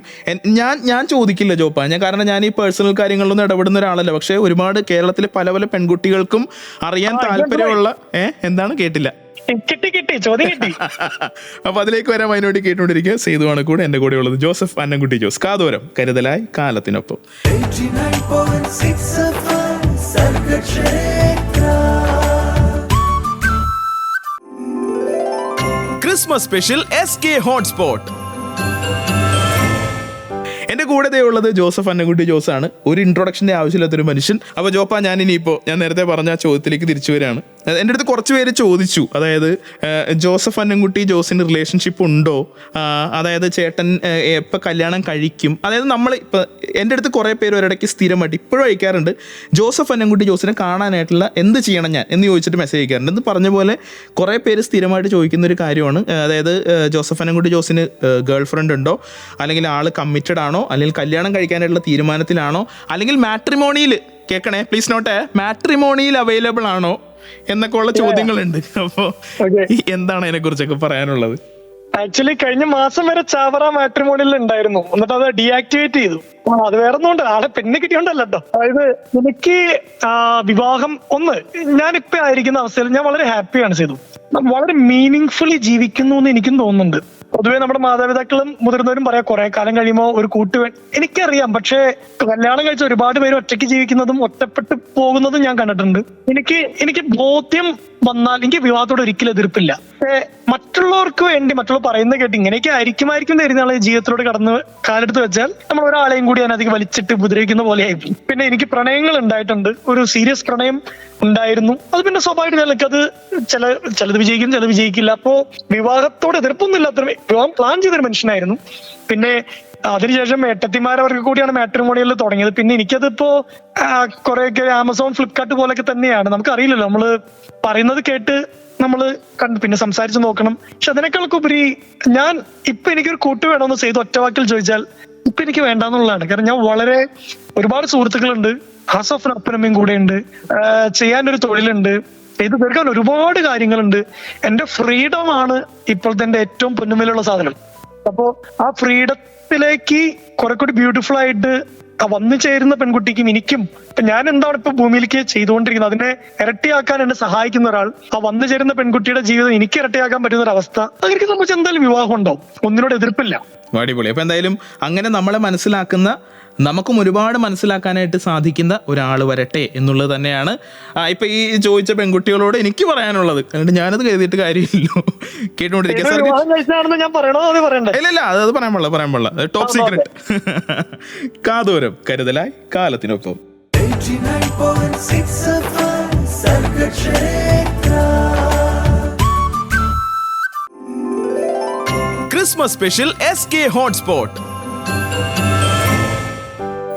ഞാൻ ചോദിക്കില്ല ജോപ്പ, കാരണം ഞാൻ ഈ പേഴ്സണൽ കാര്യങ്ങളിലൊന്നും ഇടപെടുന്ന ഒരാളല്ല. പക്ഷെ ഒരുപാട് കേരളത്തിലെ പല പല പെൺകുട്ടികൾക്കും അറിയാൻ താല്പര്യമുള്ള എന്താണ് കേട്ടില്ല കിട്ടി ചോദ്യം കിട്ടി. അപ്പൊ അതിലേക്ക് വരാൻ അതിനോട് കേട്ടുകൊണ്ടിരിക്കുക. സേതുവാണ് കൂടെ എന്റെ കൂടെ ഉള്ളത്, ജോസഫ് അന്നംകുട്ടി ജോസ്. കാതോരം കരുതലായി കാലത്തിനൊപ്പം. Christmas special SK hotspot. എൻ്റെ കൂടെ ഉള്ളത് ജോസഫ് അന്നംകുട്ടി ജോസ് ആണ്. ഒരു ഇൻട്രൊഡക്ഷൻ്റെ ആവശ്യമില്ലാത്തൊരു മനുഷ്യൻ. അപ്പോൾ ജോപ്പ, ഞാൻ നേരത്തെ പറഞ്ഞ ആ ചോദ്യത്തിലേക്ക് തിരിച്ചു വരികയാണ്. എൻ്റെ അടുത്ത് കുറച്ച് പേര് ചോദിച്ചു, അതായത് ജോസഫ് അന്നംകുട്ടി ജോസിന് റിലേഷൻഷിപ്പ് ഉണ്ടോ, അതായത് ചേട്ടൻ എപ്പോൾ കല്യാണം കഴിക്കും. അതായത് നമ്മൾ ഇപ്പം എൻ്റെ അടുത്ത് കുറേ പേര് ഒരിടയ്ക്ക് സ്ഥിരമായിട്ട് ഇപ്പോഴും അയക്കാറുണ്ട്, ജോസഫ് അന്നംകുട്ടി ജോസിനെ കാണാനായിട്ടുള്ള എന്ത് ചെയ്യണം ഞാൻ എന്ന് ചോദിച്ചിട്ട് മെസ്സേജ് അയക്കാറുണ്ട്. എന്ന് പറഞ്ഞ പോലെ കുറേ പേര് സ്ഥിരമായിട്ട് ചോദിക്കുന്ന ഒരു കാര്യമാണ്, അതായത് ജോസഫ് അന്നംകുട്ടി ജോസിന് ഗേൾ ഫ്രണ്ട് ഉണ്ടോ, അല്ലെങ്കിൽ ആൾ കമ്മിറ്റഡ് ആണോ, അല്ലെങ്കിൽ കല്യാണം കഴിക്കാനായിട്ടുള്ള തീരുമാനത്തിലാണോ, അല്ലെങ്കിൽ മാട്രിമോണിയിൽ, കേൾക്കണേ പ്ലീസ് നോട്ടെ, മാട്രിമോണിയിൽ അവൈലബിൾ ആണോ എന്നൊക്കെ ഉള്ള ചോദ്യങ്ങളുണ്ട്. അപ്പോൾ എന്താണ് അതിനെ കുറിച്ചൊക്കെ പറയാനുള്ളത്? ആക്ച്വലി കഴിഞ്ഞ മാസം വരെ ചാവറ മാട്രിമോണിയിൽ ഉണ്ടായിരുന്നു, എന്നിട്ട് അത് ഡീആക്ടിവേറ്റ് ചെയ്തു. അത് വേറെ ഒന്നുകൊണ്ട് ആളെ പെണ്ണ് കിട്ടിയോണ്ടല്ലോ കേട്ടോ. അതായത് എനിക്ക് വിവാഹം ഞാനിപ്പോ ആയിരിക്കുന്ന അവസ്ഥയിൽ ഞാൻ വളരെ ഹാപ്പിയാണ് ചെയ്തു. വളരെ മീനിങ് ജീവിക്കുന്നു എന്ന് എനിക്കും തോന്നുന്നുണ്ട്. പൊതുവെ നമ്മുടെ മാതാപിതാക്കളും മുതിർന്നവരും പറയാം കുറെ കാലം കഴിയുമ്പോൾ ഒരു എനിക്കറിയാം, പക്ഷേ കല്യാണം കഴിച്ച ഒരുപാട് പേര് ഒറ്റയ്ക്ക് ജീവിക്കുന്നതും ഒറ്റപ്പെട്ട് പോകുന്നതും ഞാൻ കണ്ടിട്ടുണ്ട്. എനിക്ക് ബോധ്യം വന്നാൽ എനിക്ക് വിവാഹത്തോട് ഒരിക്കലും എതിർപ്പില്ല. പക്ഷേ മറ്റുള്ളവർക്ക് വേണ്ടി മറ്റുള്ളവർ പറയുന്നത് കേട്ട് ഇങ്ങനെയൊക്കെ ആയിരിക്കും തരുന്ന ജീവിതത്തിലൂടെ കടന്ന് കാലെടുത്ത് വെച്ചാൽ നമ്മൾ ഒരാളെയും കൂടി അതിനധികം വലിച്ചിട്ട് ഉപദ്രവിക്കുന്ന പോലെ ആയിരിക്കും. പിന്നെ എനിക്ക് പ്രണയങ്ങൾ ഉണ്ടായിട്ടുണ്ട്, ഒരു സീരിയസ് പ്രണയം ഉണ്ടായിരുന്നു. അത് പിന്നെ സ്വാഭാവികമായിട്ട് എനിക്കത് ചിലത് വിജയിക്കും ചിലത് വിജയിക്കില്ല. അപ്പോ വിവാഹത്തോട് എതിർപ്പൊന്നും ഇല്ലാത്ത വിവാഹം പ്ലാൻ ചെയ്തൊരു മനുഷ്യനായിരുന്നു. പിന്നെ അതിനുശേഷം ഏട്ടത്തിമാരവർക്ക് കൂടിയാണ് മാട്രിമോണിയിൽ തുടങ്ങിയത്. പിന്നെ എനിക്കതിപ്പോ കുറെയൊക്കെ ആമസോൺ ഫ്ലിപ്കാർട്ട് പോലൊക്കെ തന്നെയാണ്. നമുക്കറിയില്ലല്ലോ, നമ്മള് പറയുന്നത് കേട്ട് നമ്മള് പിന്നെ സംസാരിച്ച് നോക്കണം. പക്ഷെ അതിനേക്കാളൊക്കെ ഉപരി ഞാൻ എനിക്കൊരു കൂട്ട് വേണമെന്ന് ചെയ്ത് ഒറ്റവാക്കിൽ ചോദിച്ചാൽ ഇപ്പൊ എനിക്ക് വേണ്ടാന്നുള്ളതാണ്. കാരണം ഞാൻ ഒരുപാട് സുഹൃത്തുക്കളുണ്ട്, ഹാസോഫിന് അപ്പനമ്മയും കൂടെ ഉണ്ട്, ചെയ്യാനൊരു തൊഴിലുണ്ട്, ചെയ്ത് തീർക്കാൻ ഒരുപാട് കാര്യങ്ങളുണ്ട്. എന്റെ ഫ്രീഡമാണ് ഇപ്പോഴത്തെ എന്റെ ഏറ്റവും പൊന്നുമേലുള്ള സാധനം. അപ്പോ ആ ഫ്രീഡത്തിലേക്ക് കുറെ കൂടി ബ്യൂട്ടിഫുൾ ആയിട്ട് വന്നു ചേരുന്ന പെൺകുട്ടിക്കും എനിക്കും ഇപ്പൊ ഞാൻ എന്താണ് ഇപ്പൊ ഭൂമിയിലേക്ക് ചെയ്തുകൊണ്ടിരിക്കുന്നത് അതിനെ ഇരട്ടിയാക്കാൻ എന്നെ സഹായിക്കുന്ന ഒരാൾ, ആ വന്നു ചേരുന്ന പെൺകുട്ടിയുടെ ജീവിതം എനിക്ക് ഇരട്ടിയാക്കാൻ പറ്റുന്ന ഒരു അവസ്ഥ, അതൊക്കെ സംബന്ധിച്ച് എന്തായാലും വിവാഹം ഉണ്ടാവും, ഒന്നിനോട് എതിർപ്പില്ല. അടിപൊളി. അപ്പൊ എന്തായാലും അങ്ങനെ നമ്മളെ മനസ്സിലാക്കുന്ന, നമുക്കും ഒരുപാട് മനസ്സിലാക്കാനായിട്ട് സാധിക്കുന്ന ഒരാൾ വരട്ടെ എന്നുള്ളത് തന്നെയാണ് ഇപ്പൊ ഈ ചോദിച്ച പെൺകുട്ടികളോട് എനിക്ക് പറയാനുള്ളത്. അതുകൊണ്ട് ഞാനത് കരുതിയിട്ട് കാര്യമില്ലല്ലോ, കേട്ടുകൊണ്ടിരിക്കുക. ഞാൻ പറയണോ അത് പറയണ്ടേ? ഇല്ല, അത് പറയാൻ പാടില്ല. Top secret. കാതോരം കരുതലായി കാലത്തിനൊപ്പം. 89.6 FM Sargakshetra. Christmas special SK hotspot.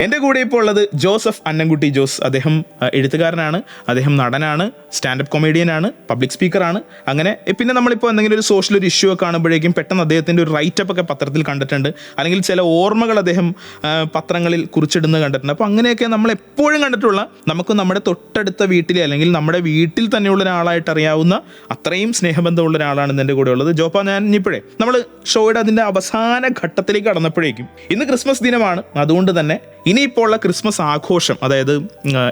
എൻ്റെ കൂടെ ഇപ്പോൾ ഉള്ളത് ജോസഫ് അന്നംകുട്ടി ജോസ്. അദ്ദേഹം എഴുത്തുകാരനാണ്, അദ്ദേഹം നടനാണ്, സ്റ്റാൻഡപ്പ് കൊമേഡിയനാണ്, പബ്ലിക് സ്പീക്കറാണ്. അങ്ങനെ പിന്നെ നമ്മളിപ്പോൾ എന്തെങ്കിലും ഒരു സോഷ്യൽ ഒരു ഇഷ്യൂ ഒക്കെ കാണുമ്പോഴേക്കും പെട്ടെന്ന് അദ്ദേഹത്തിൻ്റെ ഒരു റൈറ്റപ്പ് ഒക്കെ പത്രത്തിൽ കണ്ടിട്ടുണ്ട്, അല്ലെങ്കിൽ ചില ഓർമ്മകൾ അദ്ദേഹം പത്രങ്ങളിൽ കുറിച്ചിടുന്നത് കണ്ടിട്ടുണ്ട്. അപ്പോൾ അങ്ങനെയൊക്കെ നമ്മൾ എപ്പോഴും കണ്ടിട്ടുള്ള, നമുക്ക് നമ്മുടെ തൊട്ടടുത്ത വീട്ടിലെ അല്ലെങ്കിൽ നമ്മുടെ വീട്ടിൽ തന്നെയുള്ള ഒരാളായിട്ട് അറിയാവുന്ന അത്രയും സ്നേഹബന്ധമുള്ള ഒരാളാണ് എൻ്റെ കൂടെ ഉള്ളത്. ജോപ്പ, ഞാൻ ഇപ്പോഴേ നമ്മൾ ഷോയുടെ അതിൻ്റെ അവസാന ഘട്ടത്തിലേക്ക് കടന്നപ്പോഴേക്കും ഇന്ന് ക്രിസ്മസ് ദിനമാണ്. അതുകൊണ്ട് തന്നെ ഇനിയിപ്പോൾ ഉള്ള ക്രിസ്മസ് ആഘോഷം, അതായത്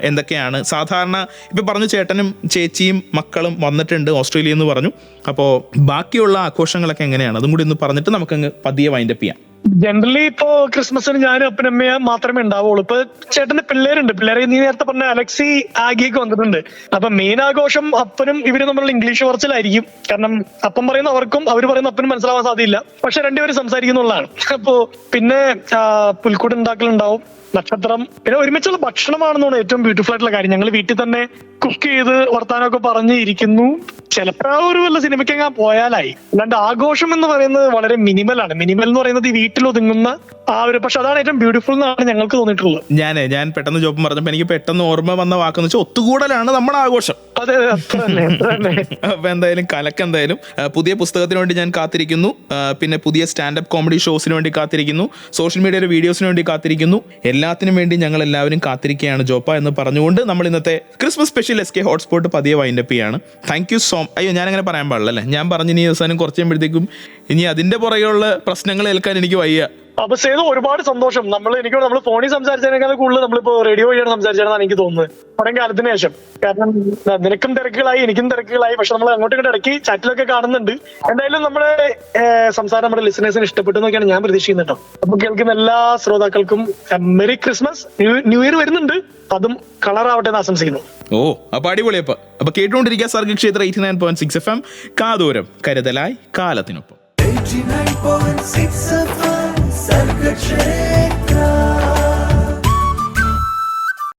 എന്തൊക്കെയാണ് സാധാരണ ഇപ്പം പറഞ്ഞു, ചേട്ടനും ചേച്ചിയും മക്കളും വന്നിട്ടുണ്ട് ഓസ്ട്രേലിയ എന്ന് പറഞ്ഞു. അപ്പോൾ ബാക്കിയുള്ള ആഘോഷങ്ങളൊക്കെ എങ്ങനെയാണ്, അതും കൂടി ഒന്ന് പറഞ്ഞിട്ട് നമുക്കങ്ങ് പതിയെ വൈൻഡപ്പ് ചെയ്യാം. ജനറലി ഇപ്പോ ക്രിസ്മസിന് ഞാനും അപ്പനമ്മയും മാത്രമേ ഉണ്ടാവുള്ളൂ. ഇപ്പൊ ചേട്ടന്റെ പിള്ളേരെ നീ നേരത്തെ പറഞ്ഞ അലക്സി ആഗിയൊക്കെ വന്നിട്ടുണ്ട്. അപ്പൊ മെയിൻ ആഘോഷം അപ്പനും ഇവര് തമ്മിലുള്ള ഇംഗ്ലീഷ് പറച്ചിലായിരിക്കും. കാരണം അപ്പം പറയുന്ന അവർക്കും അവർ പറയുന്ന അപ്പനും മനസ്സിലാവാൻ സാധ്യയില്ല, പക്ഷെ രണ്ടുപേരും സംസാരിക്കുന്നുള്ളതാണ്. അപ്പോ പിന്നെ പുൽക്കൂട് ഉണ്ടാക്കലുണ്ടാവും, നക്ഷത്രം, പിന്നെ ഒരുമിച്ചുള്ള ഭക്ഷണമാണെന്നാണ് ഏറ്റവും ബ്യൂട്ടിഫുൾ ആയിട്ടുള്ള കാര്യം. ഞങ്ങൾ വീട്ടിൽ തന്നെ കുക്ക് ചെയ്ത് വർത്താനമൊക്കെ പറഞ്ഞ് ഇരിക്കുന്നു. ചിലപ്പോ ആ ഒരു വല്ല സിനിമയ്ക്ക് പോയാലായി. അല്ലാണ്ട് ആഘോഷം എന്ന് പറയുന്നത് വളരെ മിനിമലാണ്. മിനിമൽ എന്ന് പറയുന്നത് ഈ വീട്ടിൽ ഒതുങ്ങുന്ന ആ ഒരു, പക്ഷെ അതാണ് ഏറ്റവും ബ്യൂട്ടിഫുൾ എന്നാണ് ഞങ്ങൾക്ക് തോന്നിയിട്ടുള്ളത്. ഞാൻ പെട്ടെന്ന് ജോബ് പറഞ്ഞപ്പോ എനിക്ക് പെട്ടെന്ന് ഓർമ്മ വന്ന വാക്കെന്ന് വെച്ചാൽ ഒത്തുകൂടലാണ് നമ്മുടെ ആഘോഷം. അതെ, അത്ര തന്നെ. അപ്പൊ എന്തായാലും എന്തായാലും പുതിയ പുസ്തകത്തിന് വേണ്ടി ഞാൻ കാത്തിരിക്കുന്നു. പിന്നെ പുതിയ സ്റ്റാൻഡപ്പ് കോമഡി ഷോസിന് വേണ്ടി കാത്തിരിക്കുന്നു. സോഷ്യൽ മീഡിയയിലെ വീഡിയോസിന് വേണ്ടി കാത്തിരിക്കുന്നു. എല്ലാത്തിനും വേണ്ടി ഞങ്ങൾ എല്ലാവരും കാത്തിരിക്കുകയാണ് ജോപ്പ എന്ന് പറഞ്ഞുകൊണ്ട് നമ്മൾ ഇന്നത്തെ ക്രിസ്മസ് സ്പെഷ്യൽ SK ഹോട്ട്സ്പോട്ട് പതിയെ വൈൻഡപ്പ് ചെയ്യാണ്. Thank you so much. അയ്യോ, ഞാനങ്ങനെ പറയാൻ പാടില്ല അല്ലേ? ഞാൻ പറഞ്ഞു ഇനി അവസാനം കുറച്ച് കഴിയുമ്പോഴത്തേക്കും ഇനി അതിന്റെ പുറകെയുള്ള പ്രശ്നങ്ങൾ ഏൽക്കാൻ എനിക്ക് വയ്യ. അപ്പൊ സേതു, ഒരുപാട് സന്തോഷം. നമ്മൾ ഫോണിൽ സംസാരിച്ചതിനേക്കാൾ കൂടുതൽ നമ്മളിപ്പോ റേഡിയോ വഴിയാണ് സംസാരിച്ചതെന്നാണ് എനിക്ക് തോന്നുന്നത് കുറേ കാലത്തിന് ശേഷം. കാരണം നിനക്കും തിരക്കുകളായി, എനിക്കും തിരക്കുകളായി, പക്ഷെ നമ്മൾ അങ്ങോട്ടും ഇങ്ങോട്ട് ഇടയ്ക്ക് ചാറ്റിലൊക്കെ കാണുന്നുണ്ട്. എന്തായാലും നമ്മുടെ സംസാരം നമ്മുടെ ലിസണേഴ്സിന് ഇഷ്ടപ്പെട്ടു എന്നൊക്കെയാണ് ഞാൻ പ്രതീക്ഷിക്കുന്നത് കേട്ടോ. അപ്പൊ കേൾക്കുന്ന എല്ലാ ശ്രോതാക്കൾക്കും മെറി ക്രിസ്മസ്. ന്യൂ ഇയർ വരുന്നുണ്ട്, അതും കളറാവട്ടെ എന്ന് ആശംസിക്കുന്നു. അപ്പൊ അടിപൊളിയപ്പ. അപ്പൊ കേട്ടുകൊണ്ടിരിക്കുക സർഗക്ഷേത്ര 89.6 FM കാതോരം കരുതലായി കാലത്തിനൊപ്പം. 89.6 FM സർഗക്ഷേത്ര.